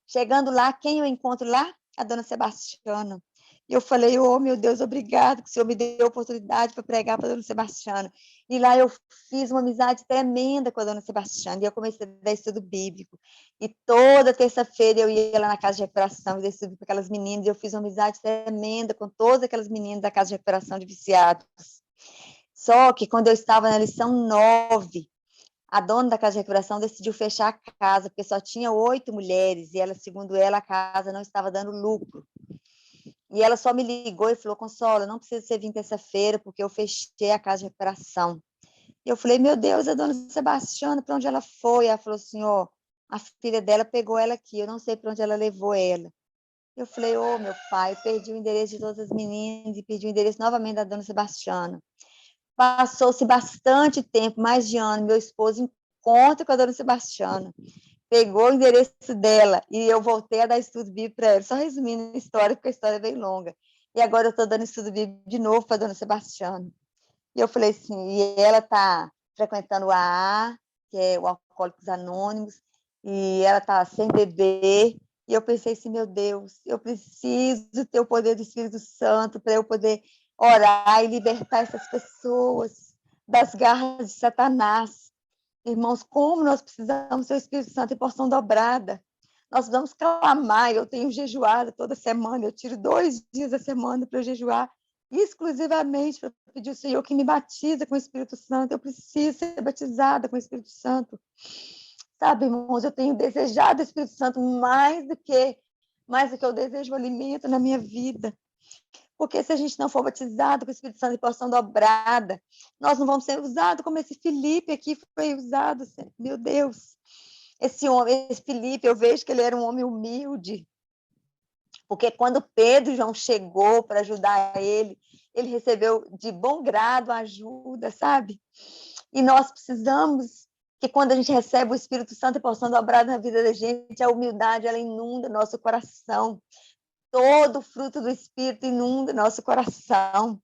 Chegando lá, quem eu encontro lá? A dona Sebastiana. E eu falei, oh, meu Deus, obrigado que o Senhor me deu a oportunidade para pregar para a dona Sebastiana. E lá eu fiz uma amizade tremenda com a dona Sebastiana, e eu comecei a dar estudo bíblico. E toda terça-feira eu ia lá na casa de recuperação e dar estudo para aquelas meninas, e eu fiz uma amizade tremenda com todas aquelas meninas da casa de recuperação de viciados. Só que quando eu estava na lição 9, a dona da casa de recuperação decidiu fechar a casa, porque só tinha 8 mulheres, e ela, segundo ela, a casa não estava dando lucro. E ela só me ligou e falou, Consola, não precisa você vir terça-feira, porque eu fechei a casa de recuperação. E eu falei, meu Deus, a dona Sebastiana, para onde ela foi? Ela falou assim, ó, a filha dela pegou ela aqui, eu não sei para onde ela levou ela. Eu falei, ô, meu pai, eu perdi o endereço de todas as meninas e perdi o endereço novamente da dona Sebastiana. Passou-se bastante tempo, mais de ano, meu esposo encontra com a dona Sebastiana, pegou o endereço dela e eu voltei a dar estudo bíblico para ela. Só resumindo a história, porque a história é bem longa. E agora eu estou dando estudo bíblico de novo para a dona Sebastiana. E eu falei assim, e ela está frequentando o AA, que é o Alcoólicos Anônimos, e ela está sem beber. E eu pensei assim, meu Deus, eu preciso ter o poder do Espírito Santo para eu poder orar e libertar essas pessoas das garras de Satanás. Irmãos, como nós precisamos ter o Espírito Santo em porção dobrada. Nós precisamos clamar. Eu tenho jejuado toda semana, eu tiro 2 dias da semana para jejuar, exclusivamente para pedir ao Senhor que me batiza com o Espírito Santo. Eu preciso ser batizada com o Espírito Santo. Sabe, irmãos, eu tenho desejado o Espírito Santo mais do que eu desejo o alimento na minha vida. Porque se a gente não for batizado com o Espírito Santo em porção dobrada, nós não vamos ser usados como esse Felipe aqui foi usado. Meu Deus, esse homem, esse Felipe, eu vejo que ele era um homem humilde, porque quando Pedro e João chegou para ajudar ele recebeu de bom grado a ajuda, sabe? E nós precisamos que quando a gente recebe o Espírito Santo em porção dobrada na vida da gente, a humildade, ela inunda nosso coração. Todo o fruto do Espírito inunda nosso coração.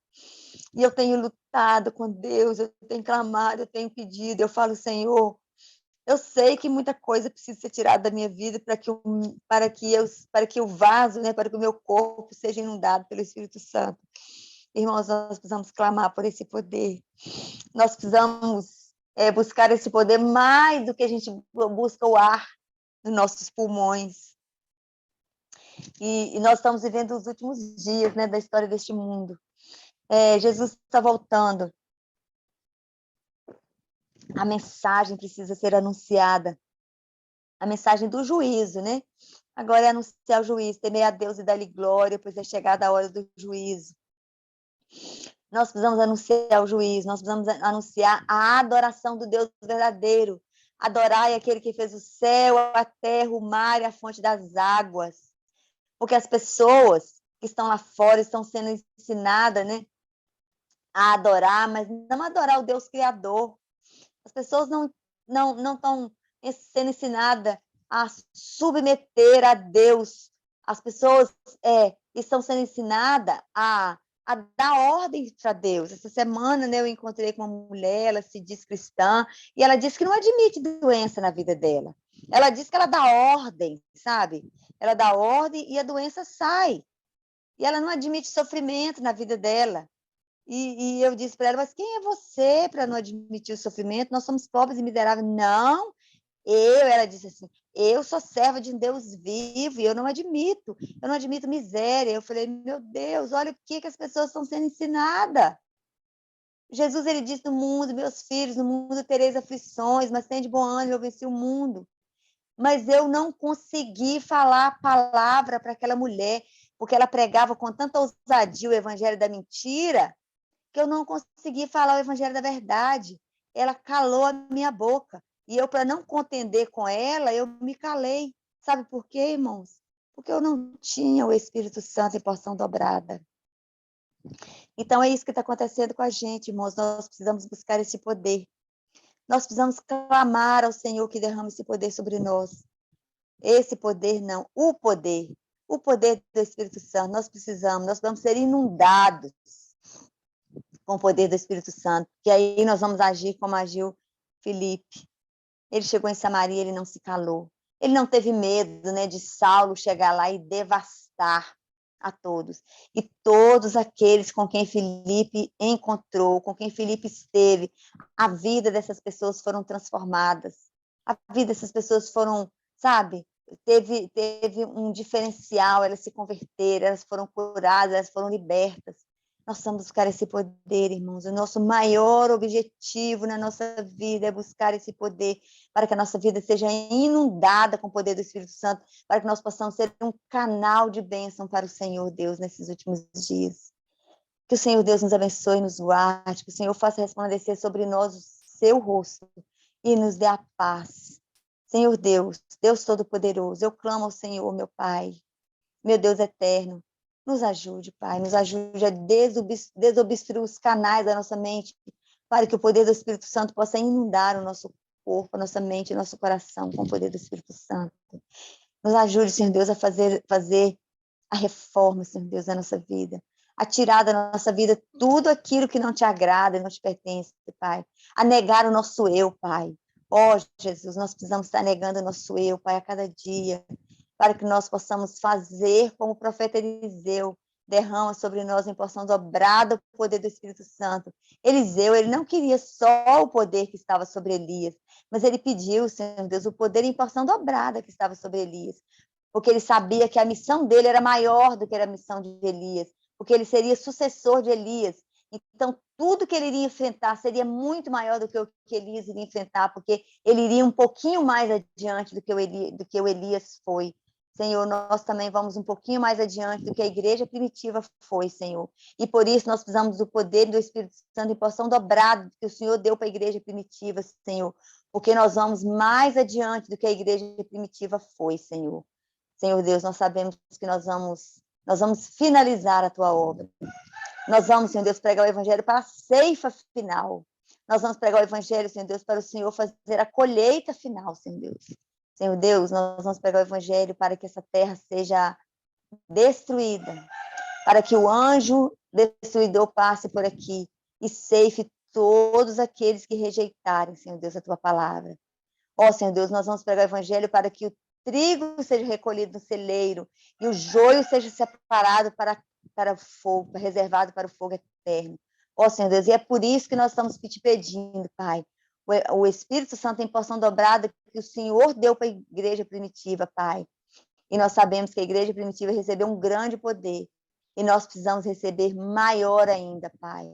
E eu tenho lutado com Deus, eu tenho clamado, eu tenho pedido, eu falo, Senhor, eu sei que muita coisa precisa ser tirada da minha vida para que o vaso, né, para que o meu corpo seja inundado pelo Espírito Santo. Irmãos, nós precisamos clamar por esse poder. Nós precisamos buscar esse poder mais do que a gente busca o ar nos nossos pulmões. E nós estamos vivendo os últimos dias, né, da história deste mundo. Jesus está voltando. A mensagem precisa ser anunciada. A mensagem do juízo, né? Agora é anunciar o juízo, temer a Deus e dar-lhe glória, pois é chegada a hora do juízo. Nós precisamos anunciar o juízo, nós precisamos anunciar a adoração do Deus verdadeiro. Adorai aquele que fez o céu, a terra, o mar e a fonte das águas. Porque as pessoas que estão lá fora estão sendo ensinadas, né, a adorar, mas não adorar o Deus Criador. As pessoas não estão sendo ensinadas a submeter a Deus. As pessoas estão sendo ensinadas a dar ordem para Deus. Essa semana, né, eu encontrei com uma mulher, ela se diz cristã, e ela disse que não admite doença na vida dela. Ela diz que ela dá ordem, sabe? Ela dá ordem e a doença sai. E ela não admite sofrimento na vida dela. E eu disse para ela, mas quem é você para não admitir o sofrimento? Nós somos pobres e miseráveis. Não, ela disse assim, eu sou serva de um Deus vivo e eu não admito miséria. Eu falei, meu Deus, olha o que as pessoas estão sendo ensinadas. Jesus, ele disse no mundo, meus filhos, no mundo tereis aflições, mas tem de bom ânimo, eu venci o mundo. Mas eu não consegui falar a palavra para aquela mulher, porque ela pregava com tanta ousadia o evangelho da mentira, que eu não consegui falar o evangelho da verdade. Ela calou a minha boca. E eu, para não contender com ela, eu me calei. Sabe por quê, irmãos? Porque eu não tinha o Espírito Santo em porção dobrada. Então, é isso que está acontecendo com a gente, irmãos. Nós precisamos buscar esse poder. Nós precisamos clamar ao Senhor que derrame esse poder sobre nós. Esse poder não, o poder do Espírito Santo. Nós vamos ser inundados com o poder do Espírito Santo, que aí nós vamos agir como agiu Filipe. Ele chegou em Samaria, ele não se calou. Ele não teve medo, né, de Saulo chegar lá e devastar a todos. E todos aqueles com quem Filipe encontrou, com quem Filipe esteve, a vida dessas pessoas foram transformadas. A vida dessas pessoas foram, sabe, teve um diferencial, elas se converteram, elas foram curadas, elas foram libertas. Nós precisamos buscar esse poder, irmãos. O nosso maior objetivo na nossa vida é buscar esse poder para que a nossa vida seja inundada com o poder do Espírito Santo, para que nós possamos ser um canal de bênção para o Senhor Deus nesses últimos dias. Que o Senhor Deus nos abençoe e nos guarde, que o Senhor faça resplandecer sobre nós o seu rosto e nos dê a paz. Senhor Deus, Deus Todo-Poderoso, eu clamo ao Senhor, meu Pai, meu Deus eterno, nos ajude, Pai, nos ajude a desobstruir os canais da nossa mente, para que o poder do Espírito Santo possa inundar o nosso corpo, a nossa mente, o nosso coração com o poder do Espírito Santo. Nos ajude, Senhor Deus, a fazer a reforma, Senhor Deus, da nossa vida, a tirar da nossa vida tudo aquilo que não te agrada e não te pertence, Pai, a negar o nosso eu, Pai. Ó, Jesus, nós precisamos estar negando o nosso eu, Pai, a cada dia, para que nós possamos fazer como o profeta Eliseu derrama sobre nós em porção dobrada o poder do Espírito Santo. Eliseu, ele não queria só o poder que estava sobre Elias, mas ele pediu, Senhor Deus, o poder em porção dobrada que estava sobre Elias, porque ele sabia que a missão dele era maior do que a missão de Elias, porque ele seria sucessor de Elias. Então, tudo que ele iria enfrentar seria muito maior do que o que Elias iria enfrentar, porque ele iria um pouquinho mais adiante do que o Elias foi. Senhor, nós também vamos um pouquinho mais adiante do que a igreja primitiva foi, Senhor. E por isso nós precisamos do poder do Espírito Santo em porção dobrada que o Senhor deu para a igreja primitiva, Senhor. Porque nós vamos mais adiante do que a igreja primitiva foi, Senhor. Senhor Deus, nós sabemos que nós vamos finalizar a tua obra. Nós vamos, Senhor Deus, pregar o evangelho para a ceifa final. Nós vamos pregar o evangelho, Senhor Deus, para o Senhor fazer a colheita final, Senhor Deus. Senhor Deus, nós vamos pregar o evangelho para que essa terra seja destruída, para que o anjo destruidor passe por aqui e ceife todos aqueles que rejeitarem, Senhor Deus, a tua palavra. Ó, Senhor Deus, nós vamos pregar o evangelho para que o trigo seja recolhido no celeiro e o joio seja separado para o fogo, reservado para o fogo eterno. Ó, Senhor Deus, e é por isso que nós estamos te pedindo, Pai, o Espírito Santo em porção dobrada que o Senhor deu para a igreja primitiva, Pai. E nós sabemos que a igreja primitiva recebeu um grande poder. E nós precisamos receber maior ainda, Pai.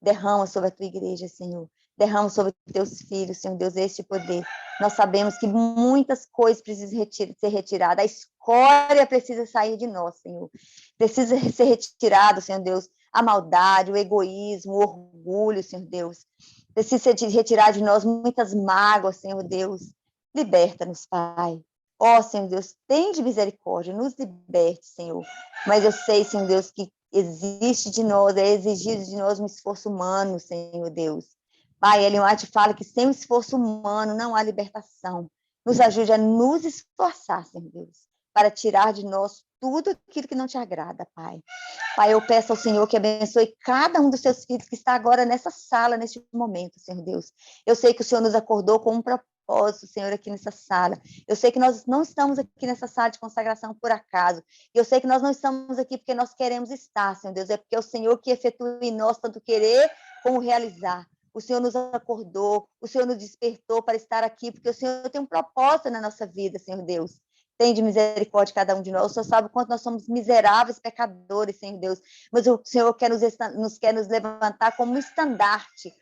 Derrama sobre a tua igreja, Senhor. Derrama sobre os teus filhos, Senhor Deus, este poder. Nós sabemos que muitas coisas precisam ser retiradas. A escória precisa sair de nós, Senhor. Precisa ser retirado, Senhor Deus, a maldade, o egoísmo, o orgulho, Senhor Deus. Precisa retirar de nós muitas mágoas, Senhor Deus. Liberta-nos, Pai. Ó, Senhor Deus, tem de misericórdia, nos liberte, Senhor. Mas eu sei, Senhor Deus, que existe de nós, é exigido de nós um esforço humano, Senhor Deus. Pai, Ellen White fala que sem o esforço humano não há libertação. Nos ajude a nos esforçar, Senhor Deus, para tirar de nós tudo aquilo que não te agrada, Pai. Pai, eu peço ao Senhor que abençoe cada um dos seus filhos que está agora nessa sala, neste momento, Senhor Deus. Eu sei que o Senhor nos acordou com um propósito, Senhor, aqui nessa sala. Eu sei que nós não estamos aqui nessa sala de consagração por acaso. Eu sei que nós não estamos aqui porque nós queremos estar, Senhor Deus. É porque é o Senhor que efetua em nós tanto querer como realizar. O Senhor nos acordou, o Senhor nos despertou para estar aqui, porque o Senhor tem um propósito na nossa vida, Senhor Deus. Tem de misericórdia de cada um de nós. O Senhor sabe o quanto nós somos miseráveis pecadores, Senhor Deus. Mas o Senhor quer nos levantar como um estandarte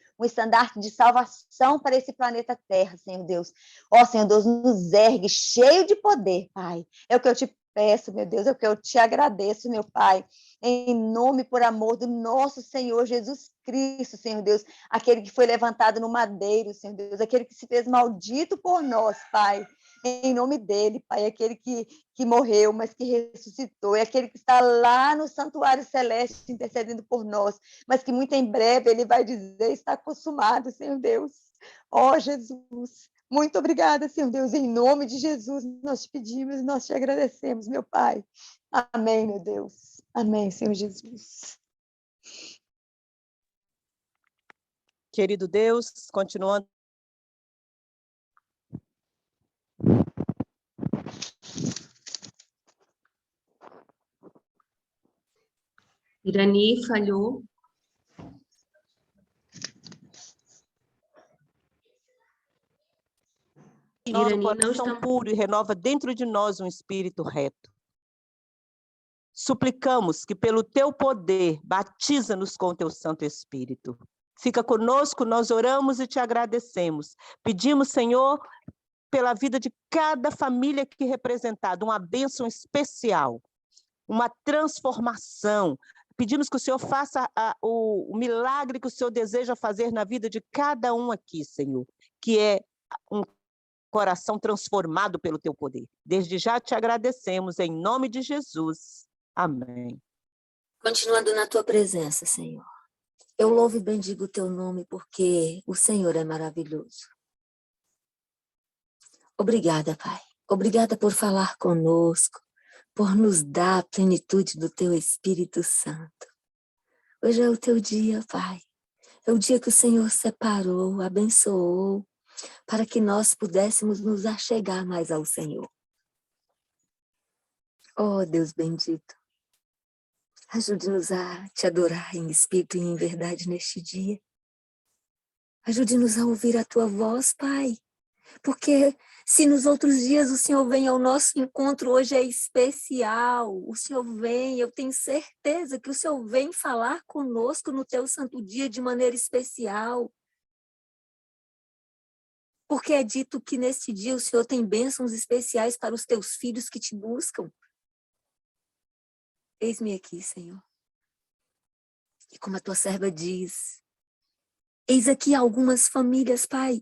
de salvação para esse planeta Terra, Senhor Deus. Ó, Senhor Deus, nos ergue cheio de poder, Pai. É o que eu te peço, meu Deus, é o que eu te agradeço, meu Pai, em nome, por amor do nosso Senhor Jesus Cristo, Senhor Deus, aquele que foi levantado no madeiro, Senhor Deus, aquele que se fez maldito por nós, Pai, em nome dele, Pai, aquele que morreu, mas que ressuscitou, é aquele que está lá no santuário celeste intercedendo por nós, mas que muito em breve ele vai dizer, está consumado, Senhor Deus. Ó Jesus, muito obrigada, Senhor Deus, em nome de Jesus, nós te pedimos, nós te agradecemos, meu Pai. Amém, meu Deus. Amém, Senhor Jesus. Querido Deus, continuando. Irani falhou. Nosso Irani não coração está... puro e renova dentro de nós um espírito reto. Suplicamos que pelo teu poder batiza-nos com o teu Santo Espírito. Fica conosco, nós oramos e te agradecemos. Pedimos, Senhor, pela vida de cada família aqui representada, uma bênção especial, uma transformação. Pedimos que o Senhor faça o milagre que o Senhor deseja fazer na vida de cada um aqui, Senhor, que é um coração transformado pelo teu poder. Desde já te agradecemos, em nome de Jesus. Amém. Continuando na tua presença, Senhor. Eu louvo e bendigo o teu nome porque o Senhor é maravilhoso. Obrigada, Pai. Obrigada por falar conosco, por nos dar a plenitude do teu Espírito Santo. Hoje é o teu dia, Pai. É o dia que o Senhor separou, abençoou, para que nós pudéssemos nos achegar mais ao Senhor. Oh, Deus bendito, ajude-nos a te adorar em espírito e em verdade neste dia. Ajude-nos a ouvir a tua voz, Pai, porque se nos outros dias o Senhor vem ao nosso encontro, hoje é especial. O Senhor vem, eu tenho certeza que o Senhor vem falar conosco no teu santo dia de maneira especial. Porque é dito que neste dia o Senhor tem bênçãos especiais para os teus filhos que te buscam. Eis-me aqui, Senhor. E como a tua serva diz, eis aqui algumas famílias, Pai,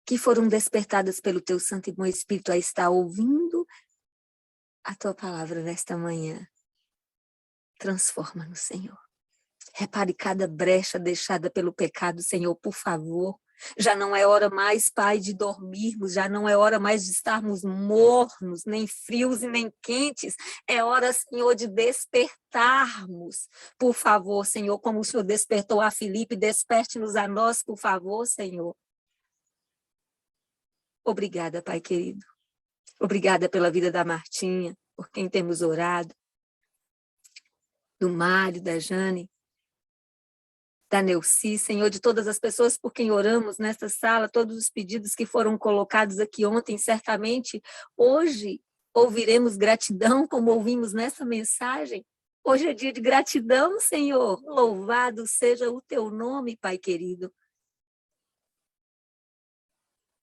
que foram despertadas pelo teu Santo e Bom Espírito a estar ouvindo a tua palavra nesta manhã. Transforma-nos, Senhor. Repare cada brecha deixada pelo pecado, Senhor, por favor. Já não é hora mais, Pai, de dormirmos, já não é hora mais de estarmos mornos, nem frios e nem quentes. É hora, Senhor, de despertarmos. Por favor, Senhor, como o Senhor despertou a Filipe, desperte-nos a nós, por favor, Senhor. Obrigada, Pai querido. Obrigada pela vida da Martinha, por quem temos orado, do Mário, da Jane, da Neuci, Senhor, de todas as pessoas por quem oramos nesta sala, todos os pedidos que foram colocados aqui ontem, certamente hoje ouviremos gratidão, como ouvimos nessa mensagem. Hoje é dia de gratidão, Senhor. Louvado seja o teu nome, Pai querido.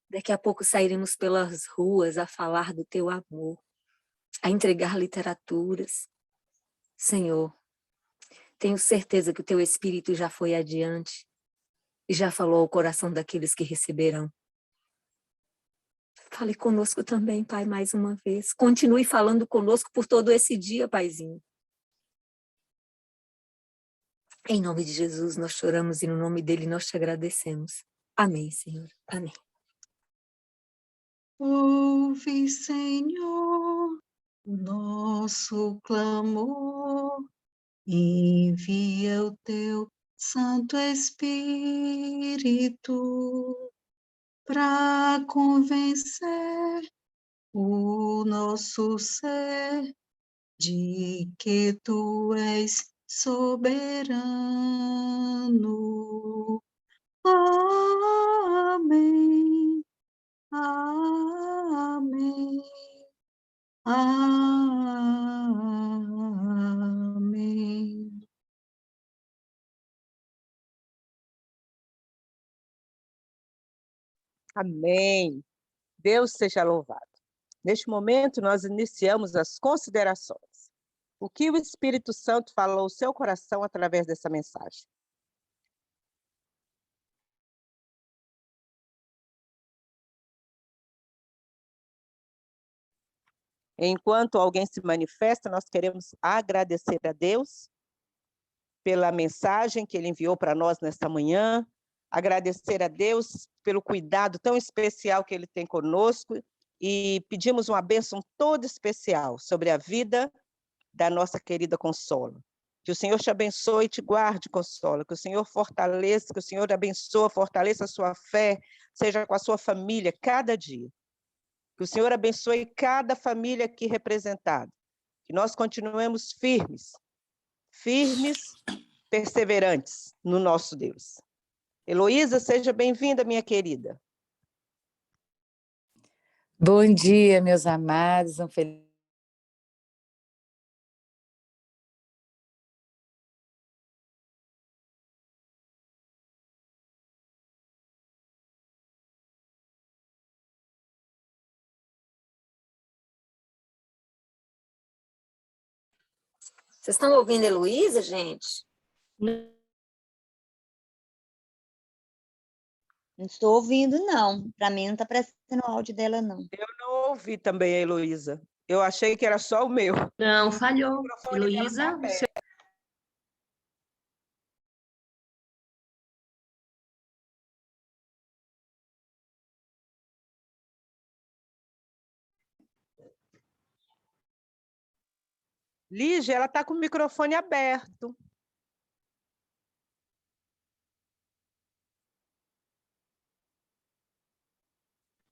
Daqui a pouco sairemos pelas ruas a falar do teu amor, a entregar literaturas. Senhor, tenho certeza que o teu Espírito já foi adiante e já falou ao coração daqueles que receberão. Fale conosco também, Pai, mais uma vez. Continue falando conosco por todo esse dia, Paizinho. Em nome de Jesus, nós choramos e no nome dele nós te agradecemos. Amém, Senhor. Amém. Ouve, Senhor, o nosso clamor, envia o teu Santo Espírito para convencer o nosso ser de que tu és soberano. Amém. Amém. Amém. Amém. Deus seja louvado. Neste momento, nós iniciamos as considerações. O que o Espírito Santo falou ao seu coração através dessa mensagem? Enquanto alguém se manifesta, nós queremos agradecer a Deus pela mensagem que Ele enviou para nós nesta manhã, agradecer a Deus pelo cuidado tão especial que Ele tem conosco e pedimos uma bênção toda especial sobre a vida da nossa querida Consola. Que o Senhor te abençoe e te guarde, Consola, que o Senhor fortaleça, que o Senhor abençoe, fortaleça a sua fé, seja com a sua família cada dia. Que o Senhor abençoe cada família aqui representada. Que nós continuemos firmes, perseverantes no nosso Deus. Heloísa, seja bem-vinda, minha querida. Bom dia, meus amados. Um feliz... Vocês estão ouvindo a Heloísa, gente? Não estou ouvindo, não. Para mim, não está aparecendo o áudio dela, não. Eu não ouvi também a Heloísa. Eu achei que era só o meu. Não, falhou. O microfone dela Heloísa, tá aberto. Lígia, ela está com o microfone aberto.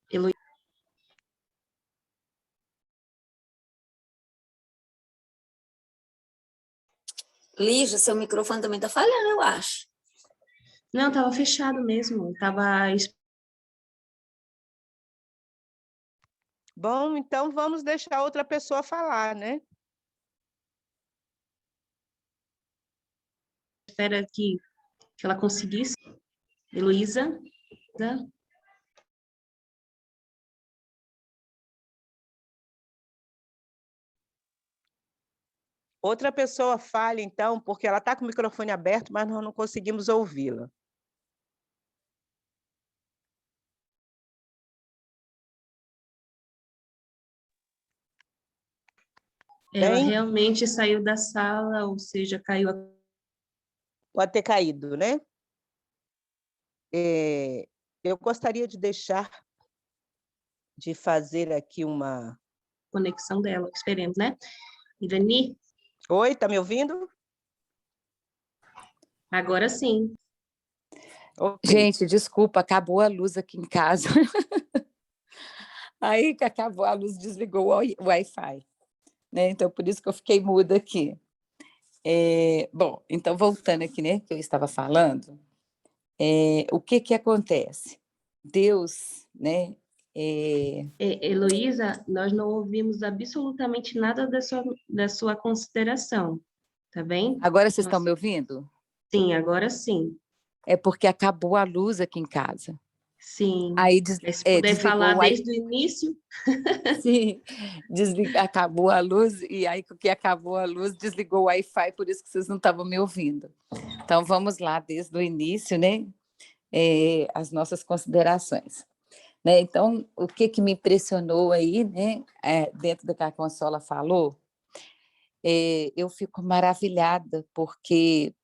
Heloísa. Lígia, seu microfone também está falhando, eu acho. Não, estava fechado mesmo. Bom, então vamos deixar outra pessoa falar, né? Espera que ela conseguisse. Heloísa. Outra pessoa fale, então, porque ela está com o microfone aberto, mas nós não conseguimos ouvi-la. Ela Bem, realmente saiu da sala, ou seja, caiu a pode ter caído, né? Eu gostaria de fazer aqui uma... conexão dela. Esperemos, né? Irani, Oi, está me ouvindo? agora sim. Okay. Gente, desculpa, acabou a luz aqui em casa. Aí que acabou a luz, desligou o Wi-Fi. Né? Então, por isso que eu fiquei muda aqui. Bom, então, voltando aqui, né, que eu estava falando, o que acontece? Deus, né? Heloísa, nós não ouvimos absolutamente nada da sua consideração, tá bem? Agora vocês estão me ouvindo? Sim, agora sim. É porque acabou a luz aqui em casa. Sim. Aí Se puder falar desligou desde o início. Sim, acabou a luz, e aí que acabou a luz, desligou o Wi-Fi, por isso que vocês não estavam me ouvindo. Então, vamos lá, desde o início, né? As nossas considerações. Né? Então, o que me impressionou aí, né? Dentro do que a Consola falou, eu fico maravilhada, porque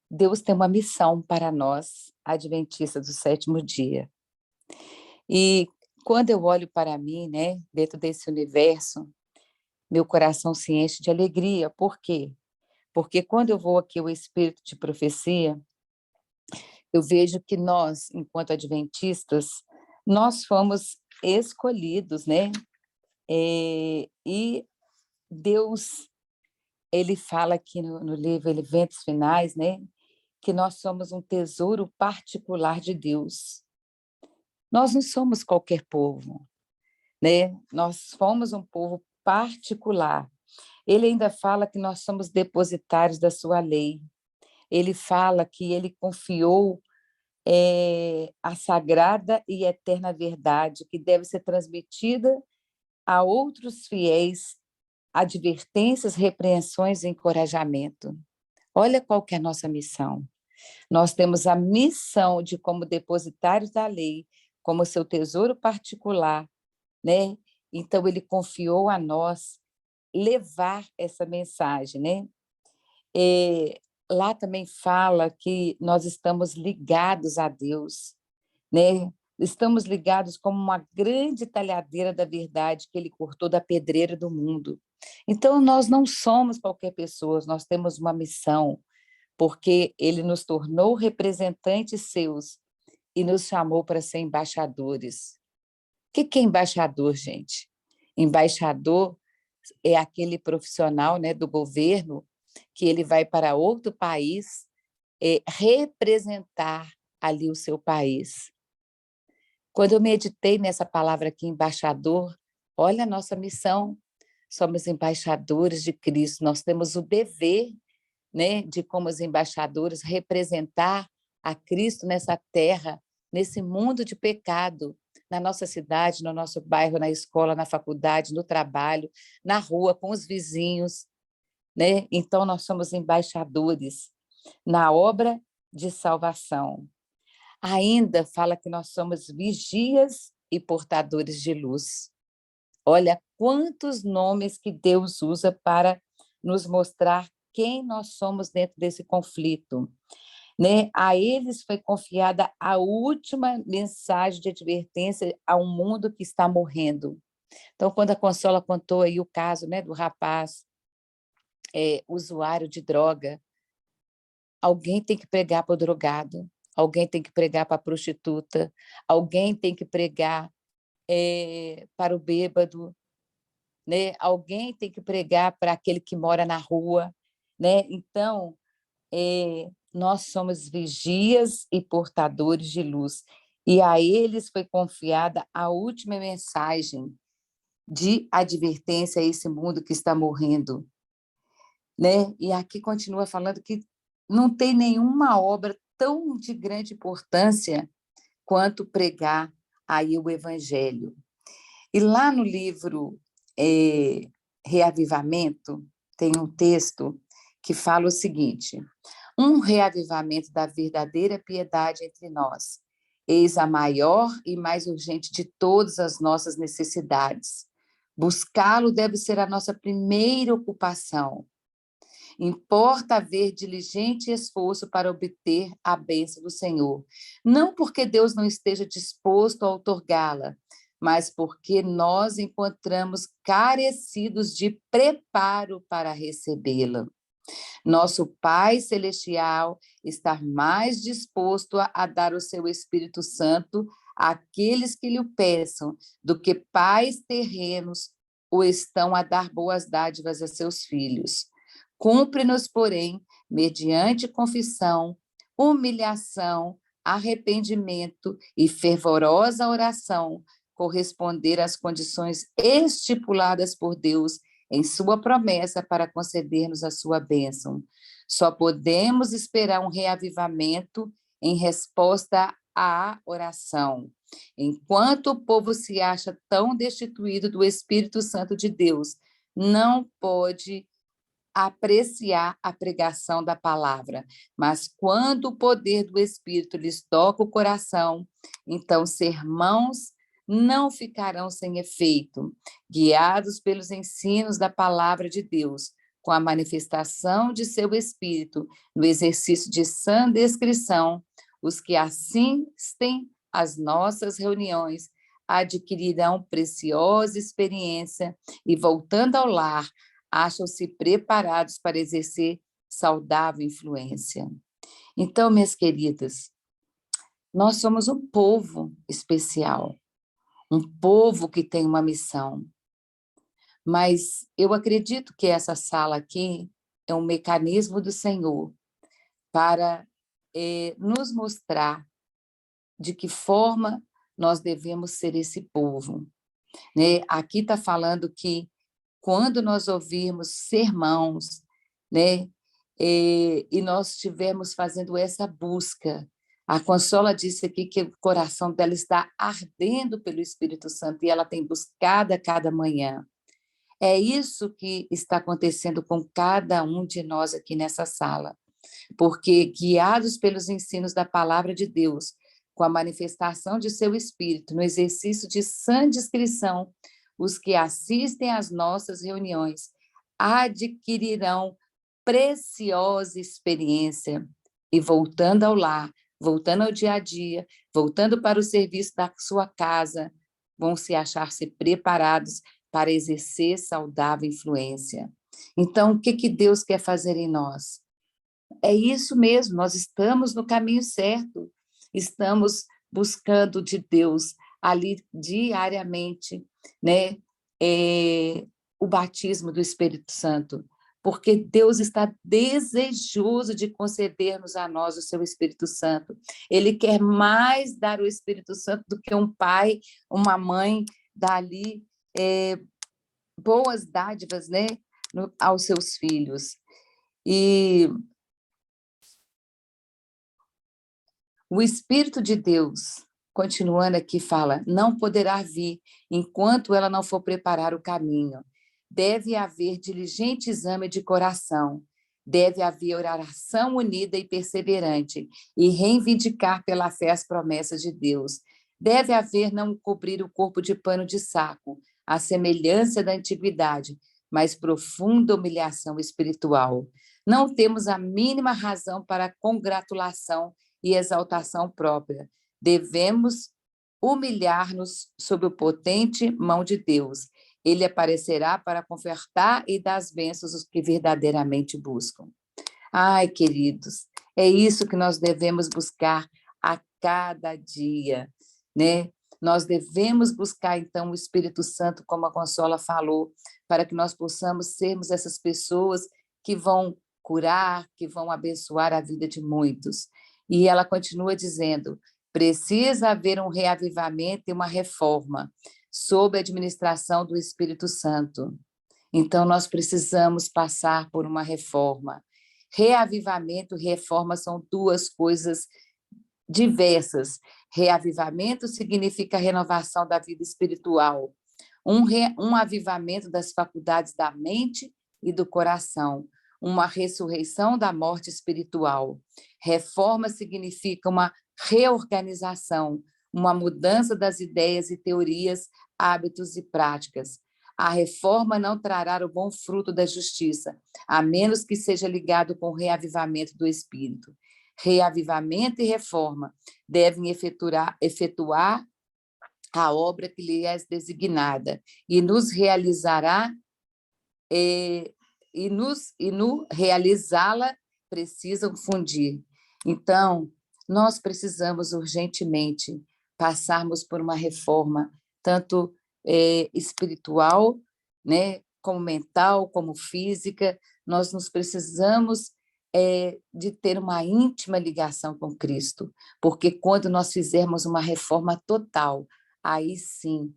Deus tem uma missão para nós, adventistas do sétimo dia. E quando eu olho para mim, né, dentro desse universo, meu coração se enche de alegria. Por quê? Porque quando eu vou aqui ao Espírito de Profecia, eu vejo que nós, enquanto adventistas, nós fomos escolhidos, né? E Deus, ele fala aqui no livro Eventos Finais, né? Que nós somos um tesouro particular de Deus. Nós não somos qualquer povo, né? Nós fomos um povo particular. Ele ainda fala que nós somos depositários da sua lei. Ele fala que ele confiou a sagrada e eterna verdade que deve ser transmitida a outros fiéis advertências, repreensões e encorajamento. Olha qual que é a nossa missão. Nós temos a missão de, como depositários da lei, como seu tesouro particular, né? Então, ele confiou a nós levar essa mensagem, né? Lá também fala que nós estamos ligados a Deus, né? Estamos ligados como uma grande talhadeira da verdade que ele cortou da pedreira do mundo. Então, nós não somos qualquer pessoa, nós temos uma missão, porque ele nos tornou representantes seus e nos chamou para ser embaixadores. O que é embaixador, gente? Embaixador é aquele profissional, né, do governo que ele vai para outro país representar ali o seu país. Quando eu meditei nessa palavra aqui, embaixador, olha a nossa missão, somos embaixadores de Cristo, nós temos o dever, né, de, como os embaixadores, representar a Cristo nessa terra, nesse mundo de pecado, na nossa cidade, no nosso bairro, na escola, na faculdade, no trabalho, na rua, com os vizinhos, né? Então, nós somos embaixadores na obra de salvação. Ainda fala que nós somos vigias e portadores de luz. Olha quantos nomes que Deus usa para nos mostrar quem nós somos dentro desse conflito, né? A eles foi confiada a última mensagem de advertência a um mundo que está morrendo. Então, quando a Consola contou aí o caso, né, do rapaz usuário de droga, alguém tem que pregar para o drogado, alguém tem que pregar para a prostituta, alguém tem que pregar para o bêbado, né? Alguém tem que pregar para aquele que mora na rua, né? Então, nós somos vigias e portadores de luz, e a eles foi confiada a última mensagem de advertência a esse mundo que está morrendo, né? E aqui continua falando que não tem nenhuma obra tão de grande importância quanto pregar aí o evangelho. E lá no livro Reavivamento, tem um texto que fala o seguinte: um reavivamento da verdadeira piedade entre nós, eis a maior e mais urgente de todas as nossas necessidades. Buscá-lo deve ser a nossa primeira ocupação. Importa haver diligente esforço para obter a bênção do Senhor, não porque Deus não esteja disposto a outorgá-la, mas porque nós encontramos carecidos de preparo para recebê-la. Nosso Pai Celestial está mais disposto a dar o seu Espírito Santo àqueles que lhe o peçam, do que pais terrenos o estão a dar boas dádivas a seus filhos. Cumpre-nos, porém, mediante confissão, humilhação, arrependimento e fervorosa oração, corresponder às condições estipuladas por Deus em sua promessa para conceder-nos a sua bênção. Só podemos esperar um reavivamento em resposta à oração. Enquanto o povo se acha tão destituído do Espírito Santo de Deus, não pode apreciar a pregação da palavra, mas quando o poder do Espírito lhes toca o coração, então sermãos não ficarão sem efeito, guiados pelos ensinos da palavra de Deus, com a manifestação de seu Espírito, no exercício de sã descrição, os que assistem às nossas reuniões adquirirão preciosa experiência e, voltando ao lar, acham-se preparados para exercer saudável influência. Então, minhas queridas, nós somos um povo especial, um povo que tem uma missão. Mas eu acredito que essa sala aqui é um mecanismo do Senhor para nos mostrar de que forma nós devemos ser esse povo, né? Aqui está falando que quando nós ouvirmos sermãos, né, e nós estivermos fazendo essa busca A Consola disse aqui que o coração dela está ardendo pelo Espírito Santo e ela tem buscado a cada manhã. É isso que está acontecendo com cada um de nós aqui nessa sala, porque guiados pelos ensinos da palavra de Deus, com a manifestação de seu Espírito, no exercício de sã discrição, os que assistem às nossas reuniões adquirirão preciosa experiência e voltando ao lar, voltando ao dia a dia, voltando para o serviço da sua casa, vão se achar-se preparados para exercer saudável influência. Então, o que Deus quer fazer em nós? É isso mesmo, nós estamos no caminho certo, estamos buscando de Deus ali diariamente, né, o batismo do Espírito Santo, porque Deus está desejoso de conceder-nos a nós o seu Espírito Santo. Ele quer mais dar o Espírito Santo do que um pai, uma mãe, dar ali boas dádivas, né, aos seus filhos. E o Espírito de Deus, continuando aqui, fala, não poderá vir enquanto ela não for preparar o caminho. Deve haver diligente exame de coração, deve haver oração unida e perseverante, e reivindicar pela fé as promessas de Deus. Deve haver não cobrir o corpo de pano de saco, a semelhança da antiguidade, mas profunda humilhação espiritual. Não temos a mínima razão para congratulação e exaltação própria. Devemos humilhar-nos sob a potente mão de Deus. Ele aparecerá para confortar e dar as bênçãos aos que verdadeiramente buscam. Ai, queridos, é isso que nós devemos buscar a cada dia, né? Nós devemos buscar, então, o Espírito Santo, como a Consola falou, para que nós possamos sermos essas pessoas que vão curar, que vão abençoar a vida de muitos. E ela continua dizendo, precisa haver um reavivamento e uma reforma sob a administração do Espírito Santo. Então, nós precisamos passar por uma reforma. Reavivamento e reforma são duas coisas diversas. Reavivamento significa renovação da vida espiritual, um avivamento das faculdades da mente e do coração, uma ressurreição da morte espiritual. Reforma significa uma reorganização, uma mudança das ideias e teorias, hábitos e práticas. A reforma não trará o bom fruto da justiça, a menos que seja ligado com o reavivamento do espírito. Reavivamento e reforma devem efetuar a obra que lhe é designada e nos realizará e no realizá-la precisam fundir. Então, nós precisamos urgentemente passarmos por uma reforma, tanto espiritual, né, como mental, como física. Nós nos precisamos de ter uma íntima ligação com Cristo, porque quando nós fizermos uma reforma total, aí sim,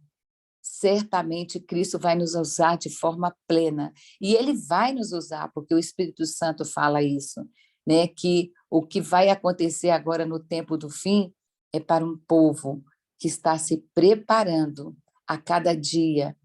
certamente Cristo vai nos usar de forma plena, e Ele vai nos usar, porque o Espírito Santo fala isso, né, que o que vai acontecer agora no tempo do fim é para um povo que está se preparando a cada dia,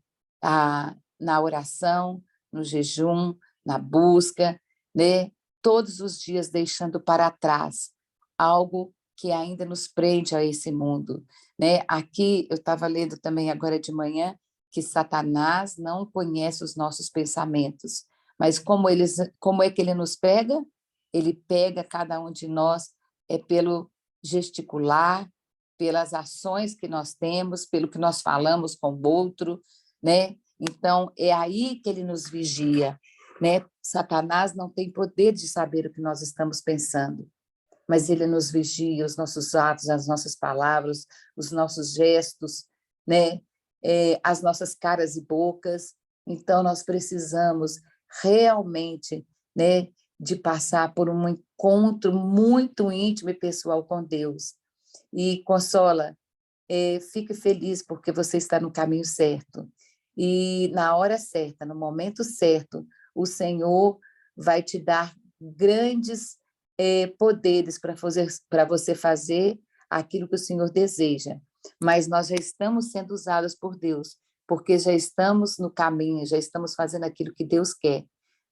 na oração, no jejum, na busca, né, todos os dias deixando para trás algo que ainda nos prende a esse mundo, né? Aqui eu estava lendo também agora de manhã que Satanás não conhece os nossos pensamentos, mas como é que ele nos pega? Ele pega cada um de nós pelo gesticular, pelas ações que nós temos, pelo que nós falamos com o outro, né? Então, é aí que ele nos vigia, né? Satanás não tem poder de saber o que nós estamos pensando, mas ele nos vigia, os nossos atos, as nossas palavras, os nossos gestos, né? As nossas caras e bocas. Então, nós precisamos realmente, né, de passar por um encontro muito íntimo e pessoal com Deus. E, Consola, fique feliz porque você está no caminho certo. E na hora certa, no momento certo, o Senhor vai te dar grandes poderes para você fazer aquilo que o Senhor deseja, mas nós já estamos sendo usados por Deus, porque já estamos no caminho, já estamos fazendo aquilo que Deus quer,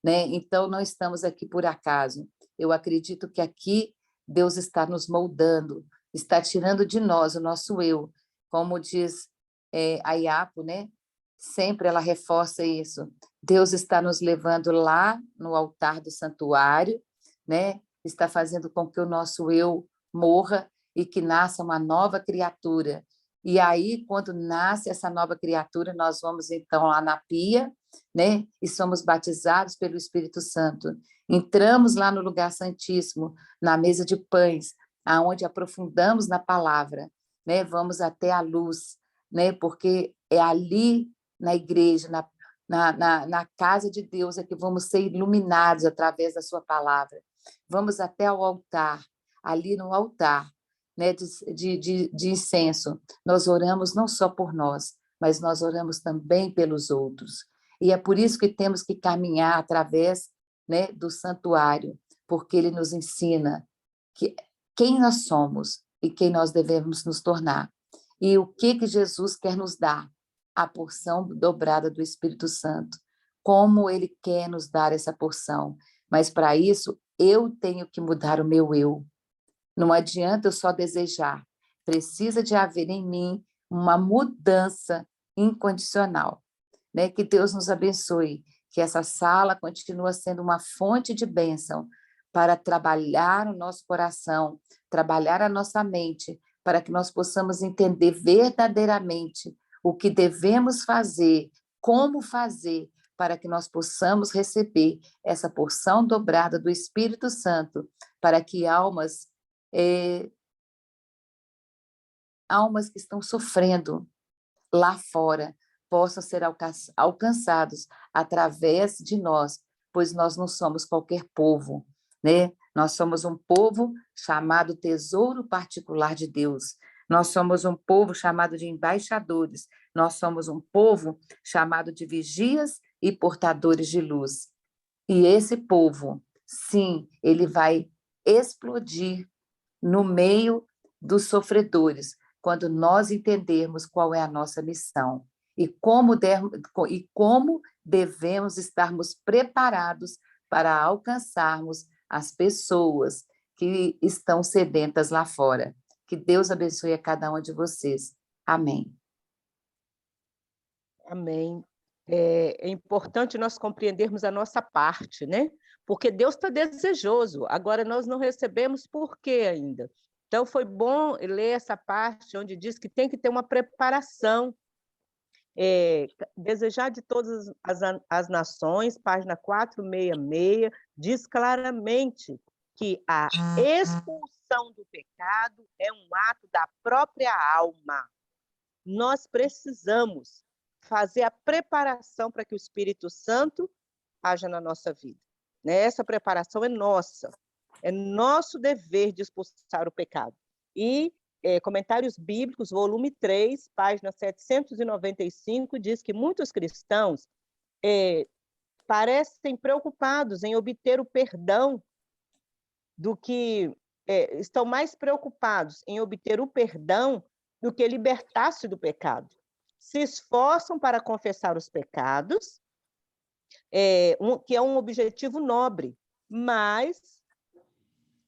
né? Então, não estamos aqui por acaso. Eu acredito que aqui Deus está nos moldando, está tirando de nós o nosso eu, como diz a Iapo, né? Sempre ela reforça isso. Deus está nos levando lá no altar do santuário, né? Está fazendo com que o nosso eu morra e que nasça uma nova criatura. E aí, quando nasce essa nova criatura, nós vamos então lá na pia, né? E somos batizados pelo Espírito Santo. Entramos lá no lugar santíssimo, na mesa de pães, aonde aprofundamos na palavra, né? Vamos até a luz, né? Porque é ali na igreja, na casa de Deus, é que vamos ser iluminados através da sua palavra. Vamos até ao altar, ali no altar, né, de incenso. Nós oramos não só por nós, mas nós oramos também pelos outros. E é por isso que temos que caminhar através, né, do santuário, porque ele nos ensina quem nós somos e quem nós devemos nos tornar. E o que Jesus quer nos dar? A porção dobrada do Espírito Santo. Como ele quer nos dar essa porção. Mas, para isso, eu tenho que mudar o meu eu. Não adianta eu só desejar. Precisa de haver em mim uma mudança incondicional. Né? Que Deus nos abençoe. Que essa sala continue sendo uma fonte de bênção para trabalhar o nosso coração, trabalhar a nossa mente, para que nós possamos entender verdadeiramente o que devemos fazer, como fazer, para que nós possamos receber essa porção dobrada do Espírito Santo, para que almas que estão sofrendo lá fora possam ser alcançados através de nós, pois nós não somos qualquer povo, né? Nós somos um povo chamado tesouro particular de Deus. Nós somos um povo chamado de embaixadores. Nós somos um povo chamado de vigias e portadores de luz. E esse povo, sim, ele vai explodir no meio dos sofredores, quando nós entendermos qual é a nossa missão e como devemos estarmos preparados para alcançarmos as pessoas que estão sedentas lá fora. Que Deus abençoe a cada um de vocês. Amém. Amém. É importante nós compreendermos a nossa parte, né? Porque Deus está desejoso. Agora, nós não recebemos por quê ainda? Então, foi bom ler essa parte onde diz que tem que ter uma preparação. Desejar de todas as nações, página 466, diz claramente que a expulsão do pecado é um ato da própria alma. Nós precisamos fazer a preparação para que o Espírito Santo haja na nossa vida. Essa preparação é nossa. É nosso dever de expulsar o pecado. E Comentários Bíblicos, volume 3, página 795, diz que muitos cristãos parecem preocupados em obter o perdão do que... estão mais preocupados em obter o perdão do que libertar-se do pecado. Se esforçam para confessar os pecados, que é um objetivo nobre, mas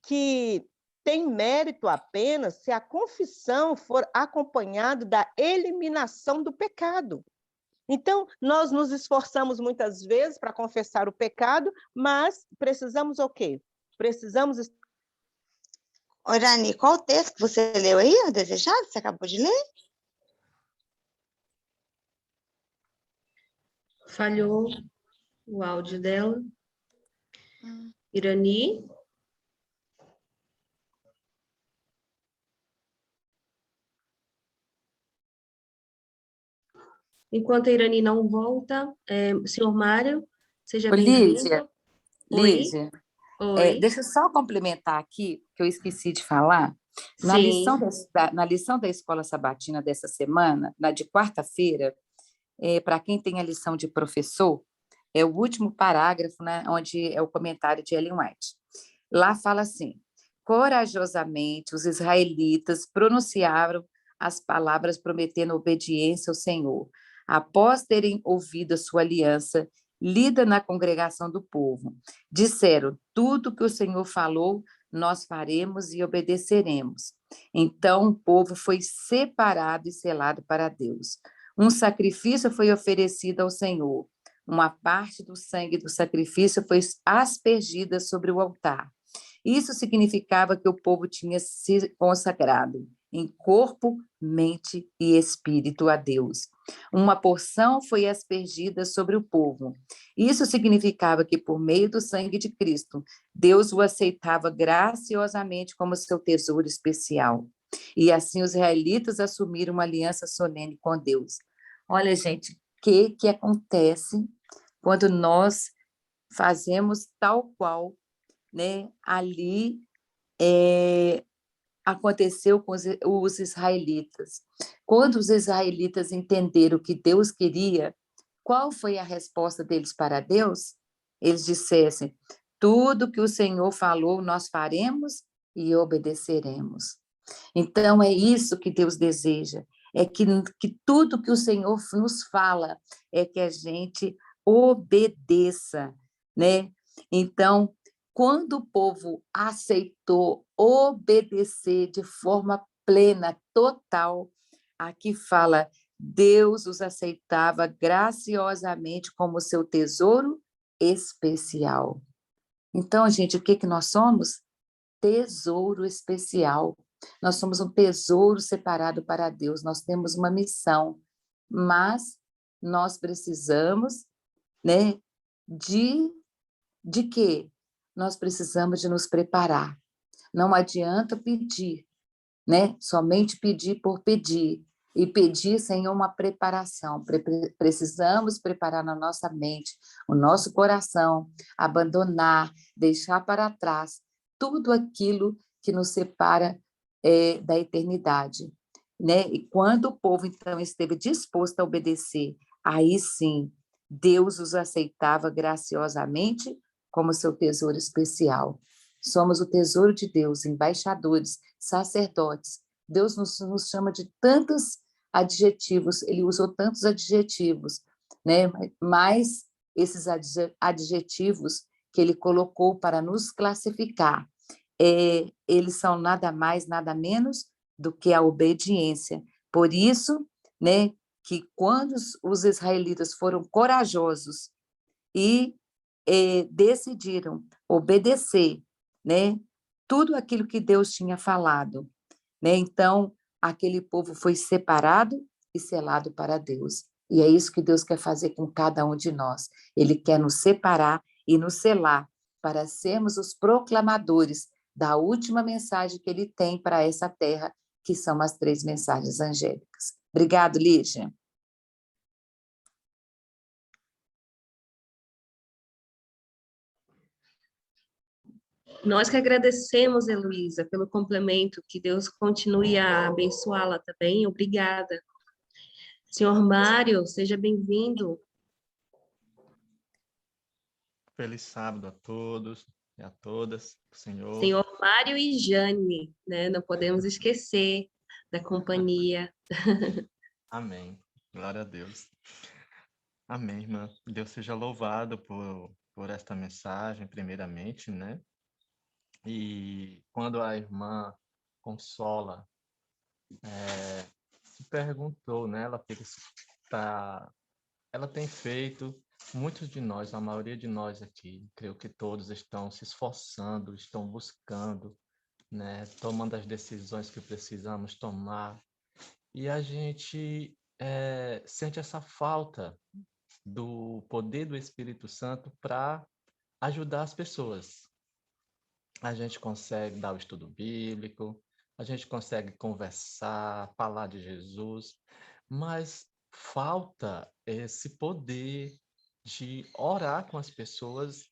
que tem mérito apenas se a confissão for acompanhada da eliminação do pecado. Então, nós nos esforçamos muitas vezes para confessar o pecado, mas precisamos o quê? Precisamos... Orani, qual o texto que você leu aí, o desejado? Você acabou de ler? Falhou o áudio dela. Irani? Enquanto a Irani não volta, senhor Mário, seja bem-vindo. Lígia, Oi. deixa eu só complementar aqui, que eu esqueci de falar. Na lição da Escola Sabatina dessa semana, na de quarta-feira, para quem tem a lição de professor, é o último parágrafo, né, onde é o comentário de Ellen White. Lá fala assim: corajosamente os israelitas pronunciaram as palavras prometendo obediência ao Senhor, após terem ouvido a sua aliança, lida na congregação do povo. Disseram: tudo que o Senhor falou, nós faremos e obedeceremos. Então o povo foi separado e selado para Deus. Um sacrifício foi oferecido ao Senhor. Uma parte do sangue do sacrifício foi aspergida sobre o altar. Isso significava que o povo tinha se consagrado em corpo, mente e espírito a Deus. Uma porção foi aspergida sobre o povo. Isso significava que, por meio do sangue de Cristo, Deus o aceitava graciosamente como seu tesouro especial. E assim os israelitas assumiram uma aliança solene com Deus. Olha, gente, o que acontece quando nós fazemos tal qual, né, ali aconteceu com os israelitas. Quando os israelitas entenderam o que Deus queria, qual foi a resposta deles para Deus? Eles dissessem: tudo que o Senhor falou, nós faremos e obedeceremos. Então, é isso que Deus deseja, é que tudo que o Senhor nos fala é que a gente obedeça, né? Então, quando o povo aceitou obedecer de forma plena, total, aqui fala, Deus os aceitava graciosamente como seu tesouro especial. Então, gente, o que nós somos? Tesouro especial. Nós somos um tesouro separado para Deus, nós temos uma missão, mas nós precisamos, né, de quê? Nós precisamos de nos preparar. Não adianta pedir, né? Somente pedir por pedir, e pedir sem uma preparação. Precisamos preparar na nossa mente, o nosso coração, abandonar, deixar para trás tudo aquilo que nos separa da eternidade, né? E quando o povo, então, esteve disposto a obedecer, aí sim, Deus os aceitava graciosamente como seu tesouro especial. Somos o tesouro de Deus, embaixadores, sacerdotes. Deus nos chama de tantos adjetivos, ele usou tantos adjetivos, né? Mas esses adjetivos que ele colocou para nos classificar, eles são nada mais, nada menos do que a obediência. Por isso, né, que quando os israelitas foram corajosos e decidiram obedecer, né, tudo aquilo que Deus tinha falado, né? Então, aquele povo foi separado e selado para Deus. E é isso que Deus quer fazer com cada um de nós. Ele quer nos separar e nos selar para sermos os proclamadores da última mensagem que ele tem para essa terra, que são as 3 mensagens angélicas. Obrigado, Lígia. Nós que agradecemos, Heloísa, pelo complemento, que Deus continue a abençoá-la também. Obrigada. Senhor Mário, seja bem-vindo. Feliz sábado a todos e a todas, Senhor. Senhor Mário e Jane, né? Não podemos esquecer da companhia. Amém. Glória a Deus. Amém, irmã. Deus seja louvado por esta mensagem, primeiramente, né? E quando a irmã Consola se perguntou, né? Ela tem feito, muitos de nós, a maioria de nós aqui, creio que todos estão se esforçando, estão buscando, né? Tomando as decisões que precisamos tomar. E a gente sente essa falta do poder do Espírito Santo para ajudar as pessoas. A gente consegue dar o estudo bíblico, a gente consegue conversar, falar de Jesus, mas falta esse poder de orar com as pessoas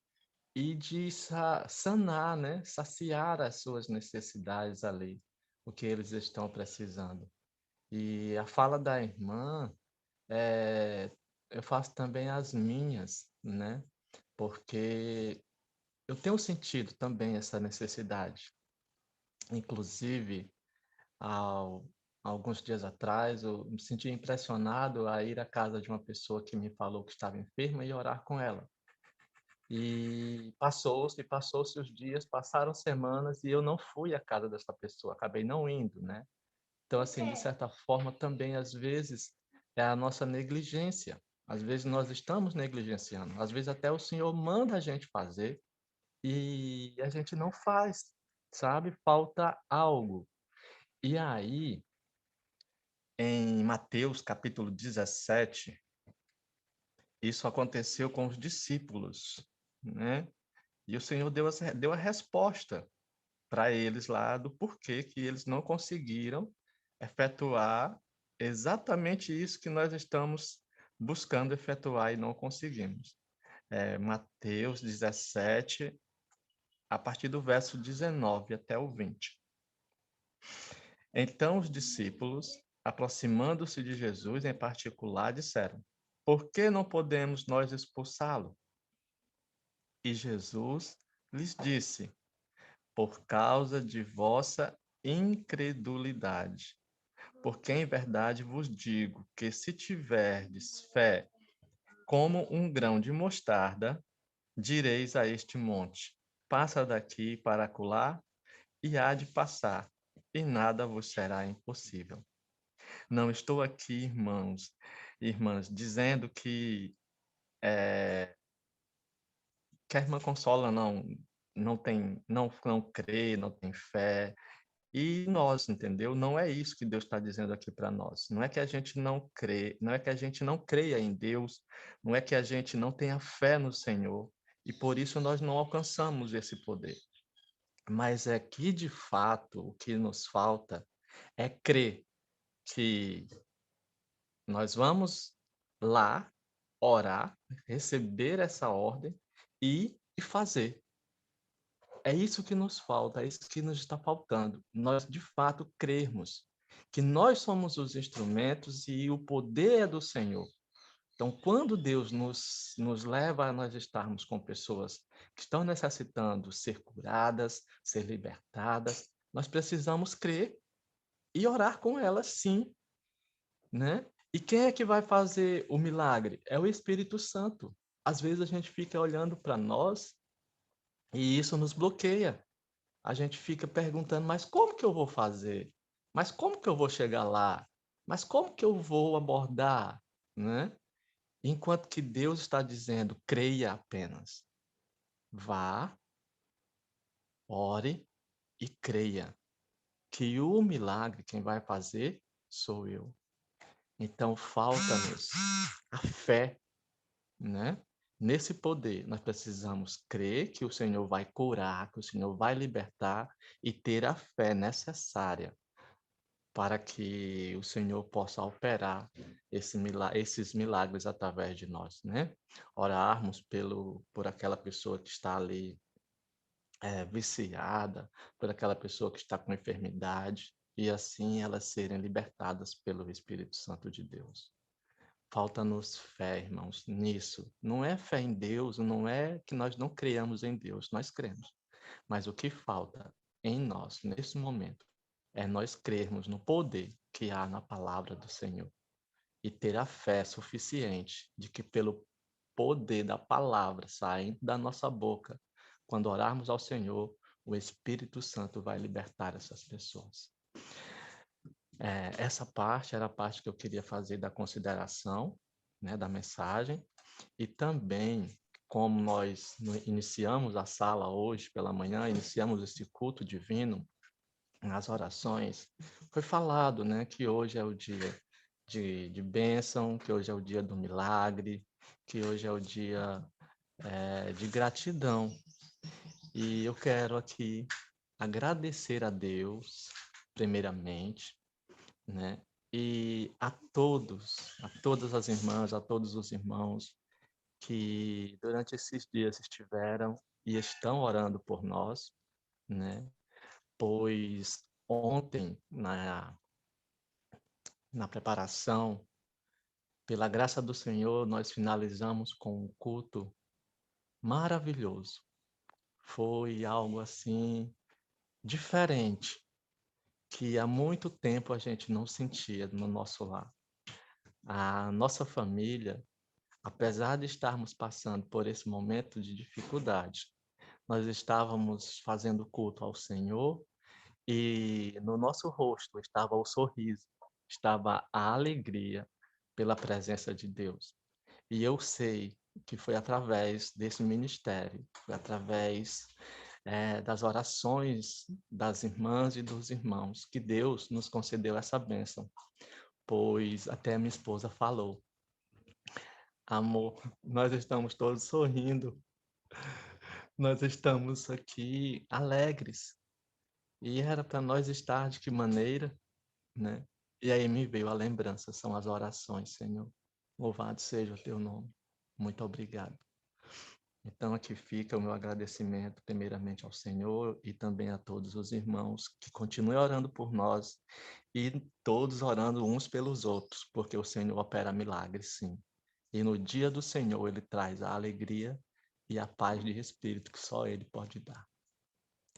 e de sanar, né? Saciar as suas necessidades ali, o que eles estão precisando. E a fala da irmã, eu faço também as minhas, né? Porque eu tenho sentido também essa necessidade. Inclusive, alguns dias atrás, eu me senti impressionado a ir à casa de uma pessoa que me falou que estava enferma e orar com ela. E passou-se os dias, passaram semanas e eu não fui à casa dessa pessoa, acabei não indo, né? Então, assim, de certa forma, também, às vezes, é a nossa negligência. Às vezes nós estamos negligenciando, às vezes até o Senhor manda a gente fazer e a gente não faz, sabe? Falta algo. E aí, em Mateus capítulo 17, isso aconteceu com os discípulos, né? E o Senhor deu a resposta para eles lá do porquê que eles não conseguiram efetuar exatamente isso que nós estamos buscando efetuar e não conseguimos. Mateus 17, a partir do verso 19 até o 20. Então os discípulos, aproximando-se de Jesus em particular, disseram: Por que não podemos nós expulsá-lo? E Jesus lhes disse: Por causa de vossa incredulidade. Porque em verdade vos digo que se tiverdes fé como um grão de mostarda, direis a este monte: passa daqui para acolá, e há de passar, e nada vos será impossível. Não estou aqui, irmãos e irmãs, dizendo que a irmã Consola não crê, não tem fé. E nós, entendeu? Não é isso que Deus está dizendo aqui para nós. Não é que a gente não crê, não é que a gente não creia em Deus, não é que a gente não tenha fé no Senhor, e por isso nós não alcançamos esse poder. Mas é que, de fato, o que nos falta é crer que nós vamos lá orar, receber essa ordem e fazer. É isso que nos falta, é isso que nos está faltando. Nós, de fato, crermos que nós somos os instrumentos e o poder é do Senhor. Então, quando Deus nos leva a nós estarmos com pessoas que estão necessitando ser curadas, ser libertadas, nós precisamos crer e orar com elas, sim, né? E quem é que vai fazer o milagre? É o Espírito Santo. Às vezes a gente fica olhando para nós e isso nos bloqueia. A gente fica perguntando, mas como que eu vou fazer? Mas como que eu vou chegar lá? Mas como que eu vou abordar, né? Enquanto que Deus está dizendo, creia apenas. Vá, ore e creia que o milagre quem vai fazer sou eu. Então falta-nos a fé, né? Nesse poder, nós precisamos crer que o Senhor vai curar, que o Senhor vai libertar e ter a fé necessária para que o Senhor possa operar esses milagres através de nós, né? Orarmos por aquela pessoa que está ali viciada, por aquela pessoa que está com enfermidade, e assim elas serem libertadas pelo Espírito Santo de Deus. Falta-nos fé, irmãos, nisso. Não é fé em Deus, não é que nós não creamos em Deus, nós cremos. Mas o que falta em nós, nesse momento, é nós crermos no poder que há na palavra do Senhor e ter a fé suficiente de que pelo poder da palavra saindo da nossa boca, quando orarmos ao Senhor, o Espírito Santo vai libertar essas pessoas. Essa parte era a parte que eu queria fazer da consideração, né, da mensagem, e também, como nós iniciamos a sala hoje pela manhã, iniciamos esse culto divino, nas orações, foi falado, né, que hoje é o dia de bênção, que hoje é o dia do milagre, que hoje é o dia de gratidão. E eu quero aqui agradecer a Deus, primeiramente, né? E a todas as irmãs, a todos os irmãos que durante esses dias estiveram e estão orando por nós, né? Pois ontem, na preparação, pela graça do Senhor, nós finalizamos com um culto maravilhoso. Foi algo assim diferente, que há muito tempo a gente não sentia no nosso lar. A nossa família, apesar de estarmos passando por esse momento de dificuldade, nós estávamos fazendo culto ao Senhor e no nosso rosto estava o sorriso, estava a alegria pela presença de Deus. E eu sei que foi através desse ministério, foi através das orações das irmãs e dos irmãos que Deus nos concedeu essa bênção, pois até minha esposa falou: amor, nós estamos todos sorrindo, nós estamos aqui alegres. E era para nós estar de que maneira, né? E aí me veio a lembrança, são as orações, Senhor. Louvado seja o teu nome. Muito obrigado. Então, aqui fica o meu agradecimento, primeiramente ao Senhor e também a todos os irmãos que continuem orando por nós e todos orando uns pelos outros, porque o Senhor opera milagres, sim. E no dia do Senhor, Ele traz a alegria e a paz de espírito que só Ele pode dar.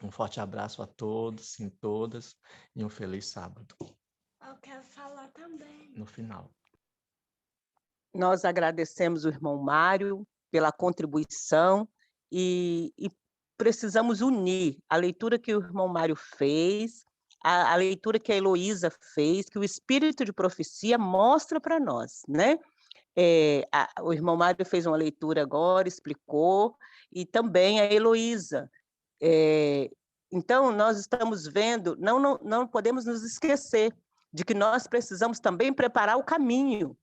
Um forte abraço a todos e todas e um feliz sábado. Eu quero falar também. No final. Nós agradecemos o irmão Mário pela contribuição e precisamos unir a leitura que o irmão Mário fez, a leitura que a Heloísa fez, que o Espírito de Profecia mostra para nós, né? O irmão Mário fez uma leitura agora, explicou, e também a Heloísa. Então, nós estamos vendo, não podemos nos esquecer de que nós precisamos também preparar o caminho,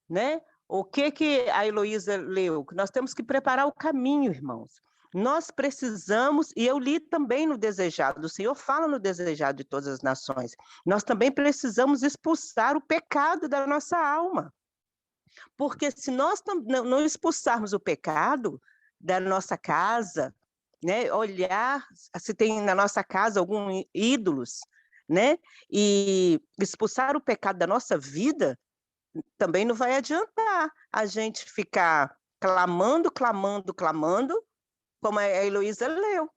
né? O que a Heloísa leu? Nós temos que preparar o caminho, irmãos. Nós precisamos, e eu li também no Desejado, o Senhor fala no Desejado de Todas as Nações, nós também precisamos expulsar o pecado da nossa alma. Porque se nós não expulsarmos o pecado da nossa casa, né, olhar se tem na nossa casa alguns ídolos, né, e expulsar o pecado da nossa vida, também não vai adiantar a gente ficar clamando, como a Heloísa leu,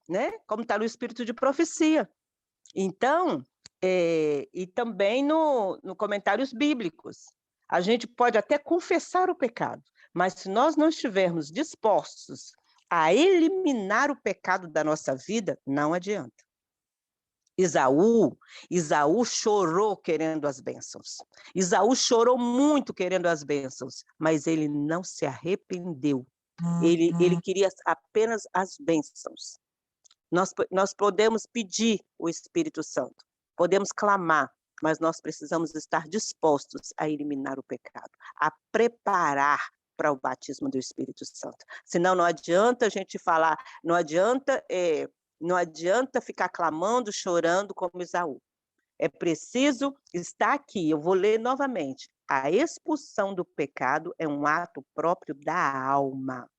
né, como está no Espírito de Profecia. Então, e também no Comentários Bíblicos, a gente pode até confessar o pecado, mas se nós não estivermos dispostos a eliminar o pecado da nossa vida, não adianta. Isaú chorou querendo as bênçãos. Isaú chorou muito querendo as bênçãos, mas ele não se arrependeu. Ele queria apenas as bênçãos. Nós podemos pedir o Espírito Santo, podemos clamar, mas nós precisamos estar dispostos a eliminar o pecado, a preparar para o batismo do Espírito Santo. Senão não adianta a gente falar, não adianta ficar clamando, chorando como Isaú. É preciso estar aqui, eu vou ler novamente. A expulsão do pecado é um ato próprio da alma.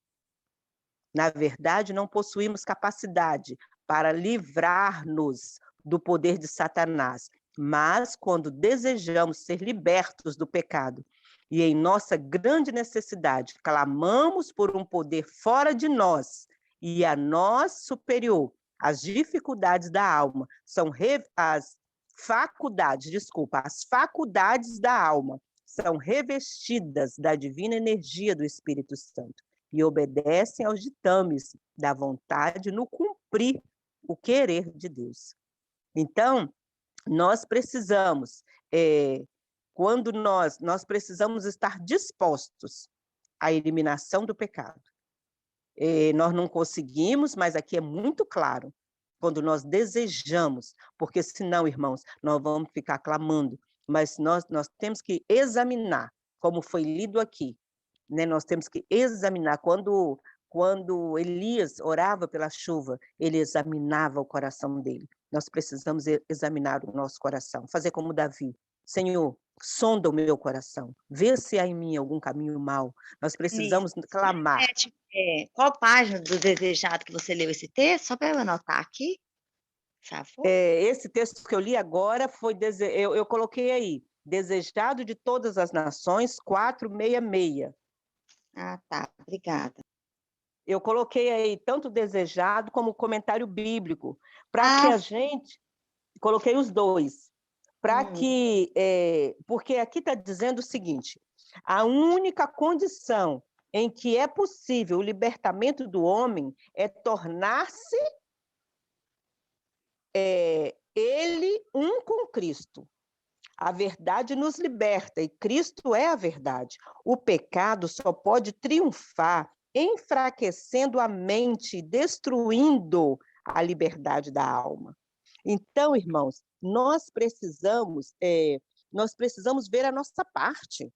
Na verdade, não possuímos capacidade para livrar-nos do poder de Satanás, mas quando desejamos ser libertos do pecado e em nossa grande necessidade clamamos por um poder fora de nós e a nós superior, as dificuldades da alma as faculdades da alma são revestidas da divina energia do Espírito Santo e obedecem aos ditames da vontade no cumprir o querer de Deus. Então, nós precisamos, quando nós precisamos estar dispostos à eliminação do pecado. Nós não conseguimos, mas aqui é muito claro, quando nós desejamos, porque senão, irmãos, nós vamos ficar clamando, mas nós temos que examinar, como foi lido aqui, né? Nós temos que examinar, quando Elias orava pela chuva, ele examinava o coração dele. Nós precisamos examinar o nosso coração, fazer como Davi. Senhor, sonda o meu coração, vê se há em mim algum caminho mau. Nós precisamos clamar. Qual página do Desejado que você leu esse texto? Só para eu anotar aqui. Esse texto que eu li agora foi, eu coloquei aí, Desejado de Todas as Nações, 466. Ah, tá, obrigada. Eu coloquei aí tanto desejado como comentário bíblico, para que a gente... Coloquei os dois, para que... porque aqui está dizendo o seguinte, a única condição em que é possível o libertamento do homem é tornar-se ele um com Cristo. A verdade nos liberta e Cristo é a verdade. O pecado só pode triunfar enfraquecendo a mente, destruindo a liberdade da alma. Então, irmãos, nós precisamos ver a nossa parte,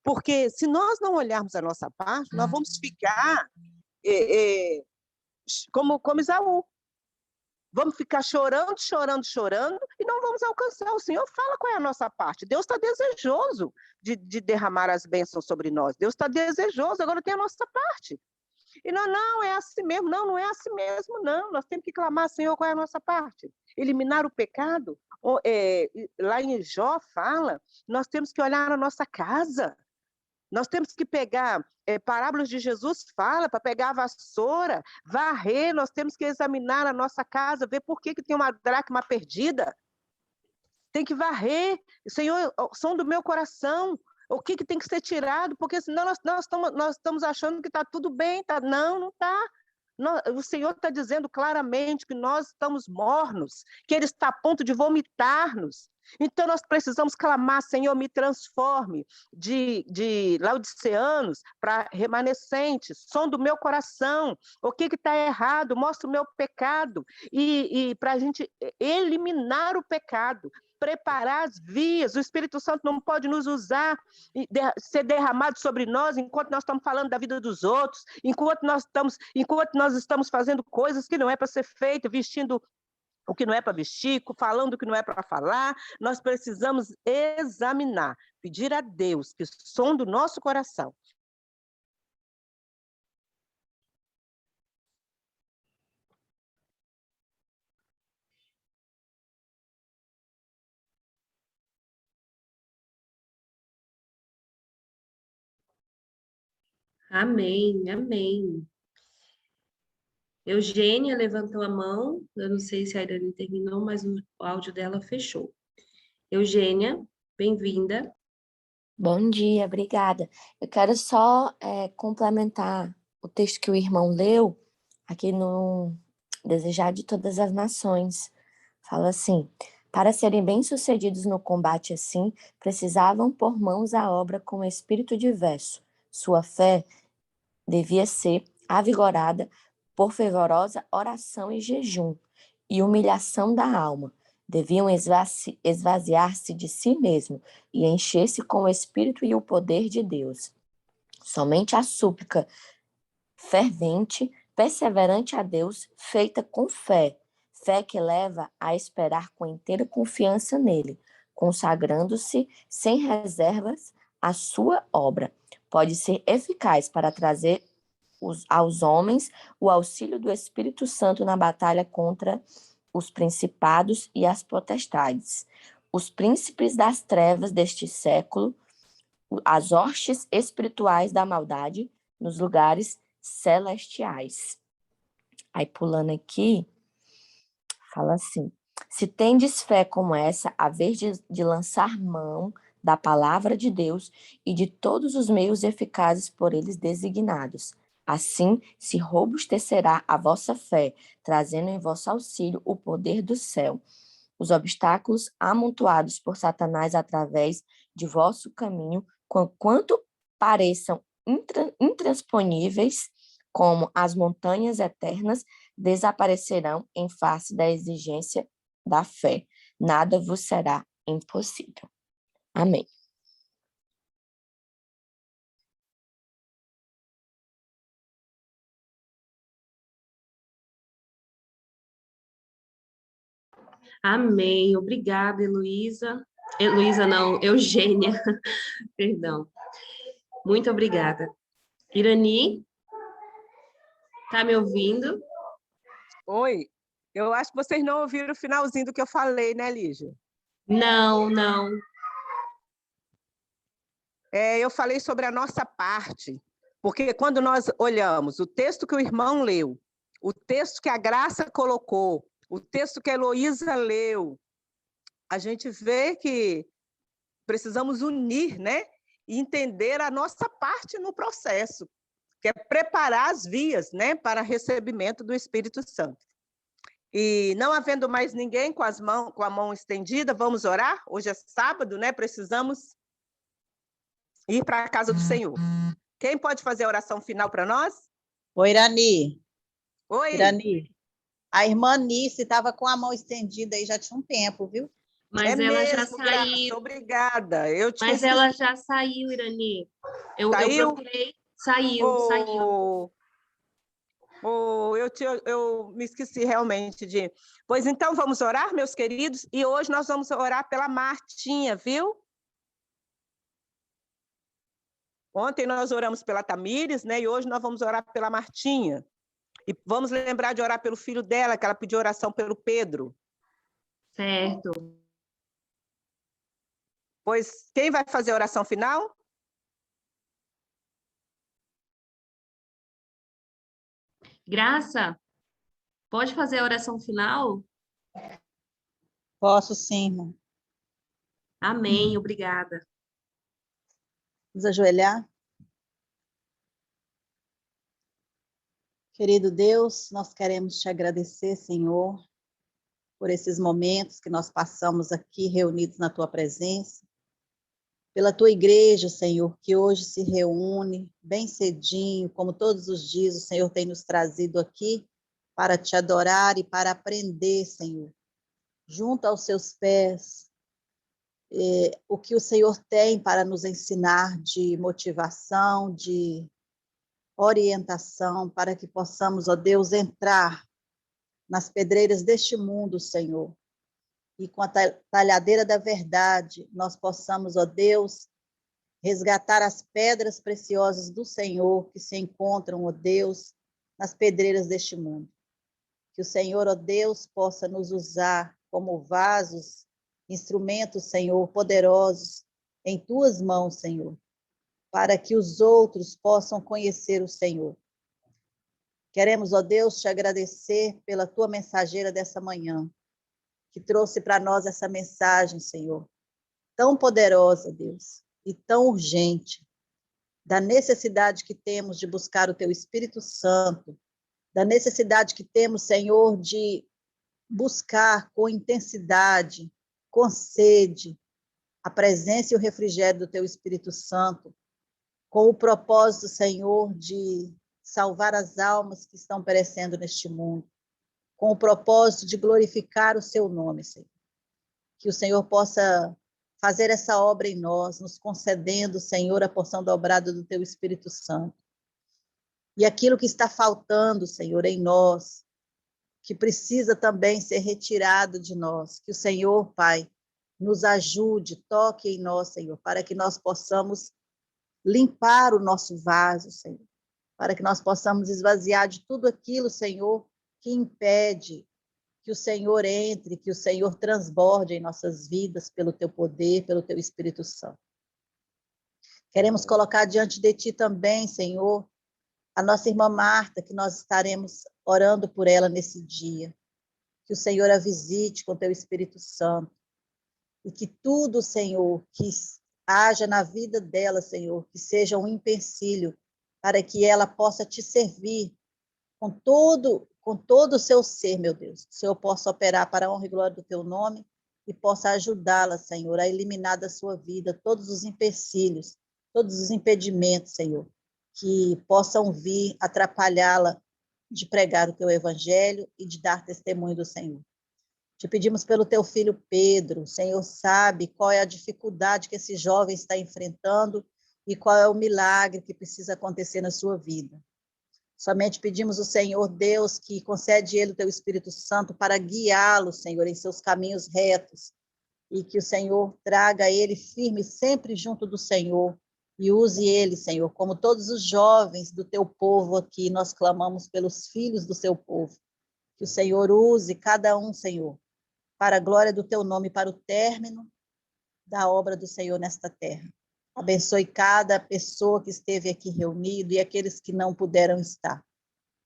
porque se nós não olharmos a nossa parte, nós vamos ficar como Esaú. Vamos ficar chorando, chorando, chorando, e não vamos alcançar. O Senhor fala qual é a nossa parte. Deus está desejoso de derramar as bênçãos sobre nós. Deus está desejoso, agora tem a nossa parte. E não é assim mesmo. Não é assim mesmo, não. Nós temos que clamar, Senhor, qual é a nossa parte? Eliminar o pecado. Lá em Jó fala, nós temos que olhar a nossa casa. Nós temos que pegar, parábolas de Jesus fala, para pegar a vassoura, varrer, nós temos que examinar a nossa casa, ver por que tem uma dracma perdida. Tem que varrer. Senhor, som do meu coração, o que tem que ser tirado? Porque senão nós estamos achando que está tudo bem. Tá? Não está. O Senhor está dizendo claramente que nós estamos mornos, que Ele está a ponto de vomitar-nos. Então, nós precisamos clamar, Senhor, me transforme de laodiceanos para remanescentes, som do meu coração, o que está errado, mostra o meu pecado, e para a gente eliminar o pecado, preparar as vias. O Espírito Santo não pode nos usar, ser derramado sobre nós enquanto nós estamos falando da vida dos outros, enquanto nós estamos fazendo coisas que não é para ser feito, vestindo o que não é para vestir, falando o que não é para falar. Nós precisamos examinar, pedir a Deus que sonde o nosso coração. Amém, amém. Eugênia levantou a mão, eu não sei se a Irene terminou, mas o áudio dela fechou. Eugênia, bem-vinda. Bom dia, obrigada. Eu quero só complementar o texto que o irmão leu, aqui no Desejar de Todas as Nações. Fala assim: para serem bem-sucedidos no combate assim, precisavam pôr mãos à obra com espírito diverso. Sua fé devia ser avigorada por fervorosa oração e jejum, e humilhação da alma. Deviam esvaziar-se de si mesmo e encher-se com o Espírito e o poder de Deus. Somente a súplica fervente, perseverante a Deus, feita com fé que leva a esperar com inteira confiança nele, consagrando-se sem reservas à sua obra, pode ser eficaz para trazer aos homens o auxílio do Espírito Santo na batalha contra os principados e as potestades, os príncipes das trevas deste século, as hostes espirituais da maldade nos lugares celestiais. Aí, pulando aqui, fala assim: se tendes fé como essa, a vez de lançar mão da palavra de Deus e de todos os meios eficazes por eles designados, assim se robustecerá a vossa fé, trazendo em vosso auxílio o poder do céu. Os obstáculos amontoados por Satanás através de vosso caminho, quanto pareçam intransponíveis, como as montanhas eternas, desaparecerão em face da exigência da fé. Nada vos será impossível. Amém. Amém. Obrigada, Heloísa. Heloísa não, Eugênia. Perdão. Muito obrigada. Irani, tá me ouvindo? Oi, eu acho que vocês não ouviram o finalzinho do que eu falei, né, Lígia? Não. Eu falei sobre a nossa parte. Porque quando nós olhamos o texto que o irmão leu, o texto que a Graça colocou, o texto que a Heloísa leu, a gente vê que precisamos unir, né? E entender a nossa parte no processo, que é preparar as vias, né, para recebimento do Espírito Santo. E não havendo mais ninguém com a mão estendida, vamos orar? Hoje é sábado, né? Precisamos ir para a casa do Senhor. Quem pode fazer a oração final para nós? Oi, Irani. Oi. Irani. A irmã Nice estava com a mão estendida aí já tinha um tempo, viu? Mas ela já saiu. Graça, obrigada. Mas ela já saiu, Irani. Eu procurei, saiu. Eu me esqueci realmente de... Pois então, vamos orar, meus queridos? E hoje nós vamos orar pela Martinha, viu? Ontem nós oramos pela Tamires, né? E hoje nós vamos orar pela Martinha. E vamos lembrar de orar pelo filho dela, que ela pediu oração pelo Pedro. Certo. Pois quem vai fazer a oração final? Graça, pode fazer a oração final? Posso sim, irmã. Amém, obrigada. Vamos ajoelhar. Querido Deus, nós queremos te agradecer, Senhor, por esses momentos que nós passamos aqui reunidos na tua presença, pela tua igreja, Senhor, que hoje se reúne bem cedinho, como todos os dias o Senhor tem nos trazido aqui para te adorar e para aprender, Senhor, junto aos seus pés, o que o Senhor tem para nos ensinar de motivação, de orientação, para que possamos, ó Deus, entrar nas pedreiras deste mundo, Senhor, e com a talhadeira da verdade, nós possamos, ó Deus, resgatar as pedras preciosas do Senhor que se encontram, ó Deus, nas pedreiras deste mundo. Que o Senhor, ó Deus, possa nos usar como vasos, instrumentos, Senhor, poderosos em tuas mãos, Senhor, para que os outros possam conhecer o Senhor. Queremos, ó Deus, te agradecer pela tua mensageira dessa manhã, que trouxe para nós essa mensagem, Senhor, tão poderosa, Deus, e tão urgente, da necessidade que temos de buscar o teu Espírito Santo, da necessidade que temos, Senhor, de buscar com intensidade, com sede, a presença e o refrigério do teu Espírito Santo, com o propósito, Senhor, de salvar as almas que estão perecendo neste mundo, com o propósito de glorificar o seu nome, Senhor. Que o Senhor possa fazer essa obra em nós, nos concedendo, Senhor, a porção dobrada do teu Espírito Santo. E aquilo que está faltando, Senhor, em nós, que precisa também ser retirado de nós, que o Senhor, Pai, nos ajude, toque em nós, Senhor, para que nós possamos limpar o nosso vaso, Senhor, para que nós possamos esvaziar de tudo aquilo, Senhor, que impede que o Senhor entre, que o Senhor transborde em nossas vidas pelo teu poder, pelo teu Espírito Santo. Queremos colocar diante de ti também, Senhor, a nossa irmã Marta, que nós estaremos orando por ela nesse dia. Que o Senhor a visite com teu Espírito Santo. E que tudo, Senhor, que haja na vida dela, Senhor, que seja um empecilho para que ela possa te servir com todo o seu ser, meu Deus. Que o Senhor possa operar para a honra e glória do teu nome e possa ajudá-la, Senhor, a eliminar da sua vida todos os empecilhos, todos os impedimentos, Senhor, que possam vir atrapalhá-la de pregar o teu evangelho e de dar testemunho do Senhor. Te pedimos pelo teu filho Pedro, o Senhor sabe qual é a dificuldade que esse jovem está enfrentando e qual é o milagre que precisa acontecer na sua vida. Somente pedimos ao Senhor Deus que concede ele o teu Espírito Santo para guiá-lo, Senhor, em seus caminhos retos e que o Senhor traga ele firme sempre junto do Senhor e use ele, Senhor, como todos os jovens do teu povo aqui, nós clamamos pelos filhos do seu povo. Que o Senhor use cada um, Senhor, para a glória do teu nome, para o término da obra do Senhor nesta terra. Abençoe cada pessoa que esteve aqui reunido e aqueles que não puderam estar.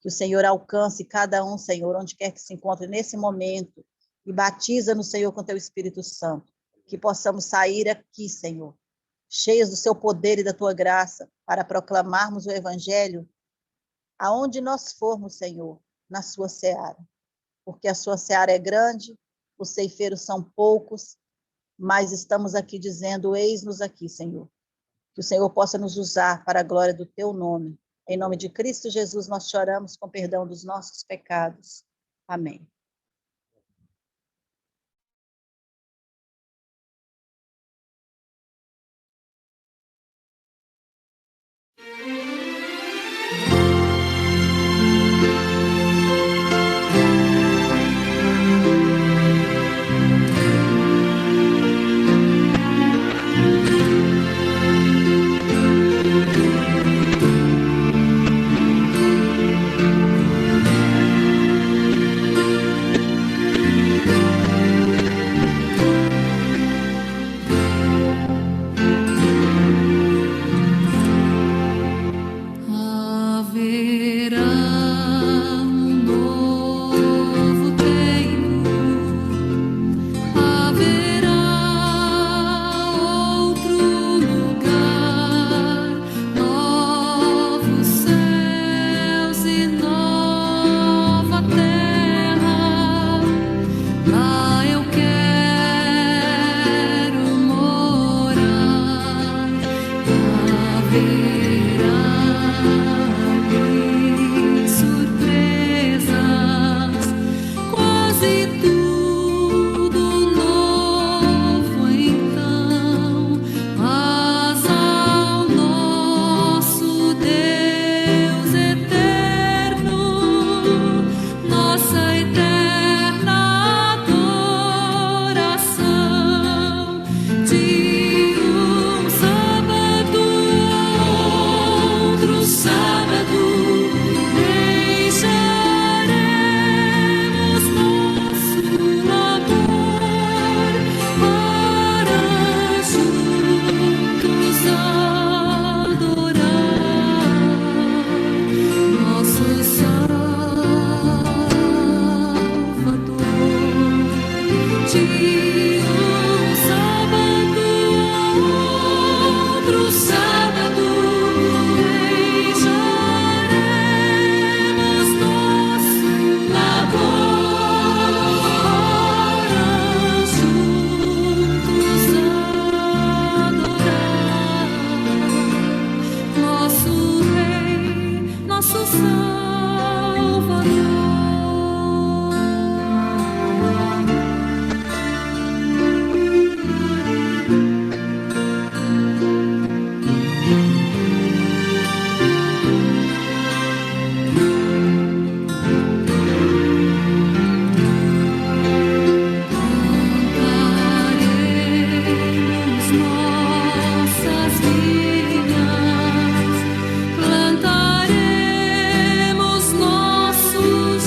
Que o Senhor alcance cada um, Senhor, onde quer que se encontre nesse momento, e batiza no Senhor com teu Espírito Santo. Que possamos sair aqui, Senhor, cheios do seu poder e da tua graça, para proclamarmos o Evangelho aonde nós formos, Senhor, na sua seara. Porque a sua seara é grande, os ceifeiros são poucos, mas estamos aqui dizendo, eis-nos aqui, Senhor. Que o Senhor possa nos usar para a glória do teu nome. Em nome de Cristo Jesus, nós choramos com perdão dos nossos pecados. Amém. Plantaremos nossos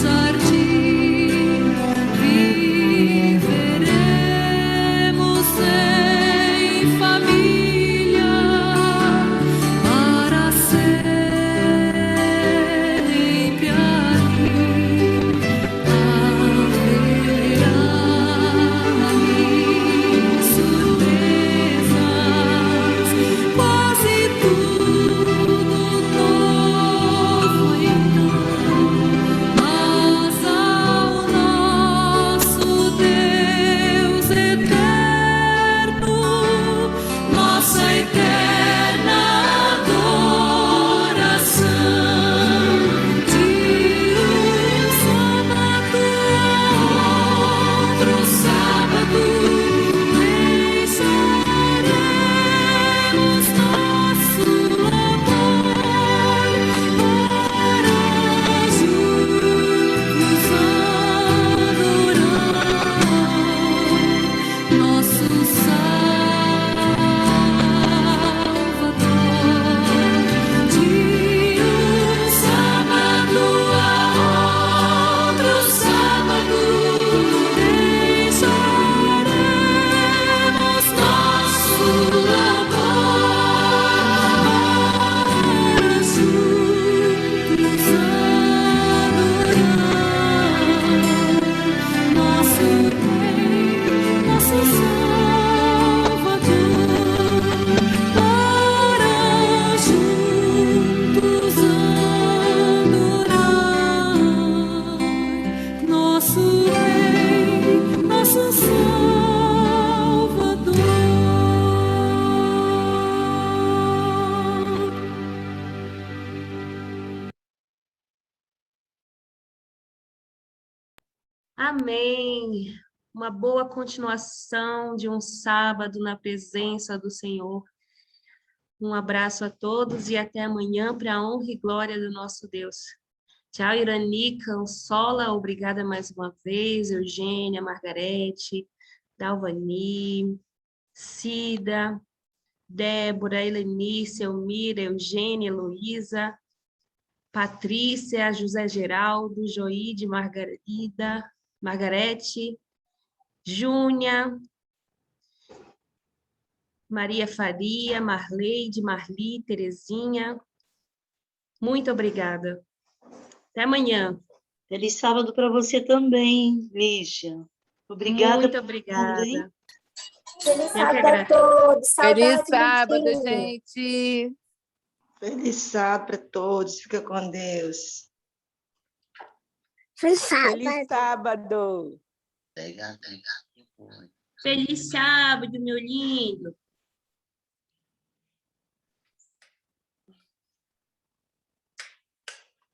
Amém. Uma boa continuação de um sábado na presença do Senhor. Um abraço a todos e até amanhã para a honra e glória do nosso Deus. Tchau, Iranica, Sola, obrigada mais uma vez, Eugênia, Margarete, Dalvani, Cida, Débora, Helenice, Elmira, Eugênia, Heloísa, Patrícia, José Geraldo, Joide, Margarete, Júnia, Maria Faria, Marleide, Marli, Terezinha. Muito obrigada. Até amanhã. Feliz sábado para você também, Lígia. Obrigada. Muito obrigada. Feliz sábado a todos. Feliz Saudade, sábado, Martinho. gente. Feliz sábado para todos. Fica com Deus. Feliz sábado. Feliz sábado. Feliz sábado, meu lindo.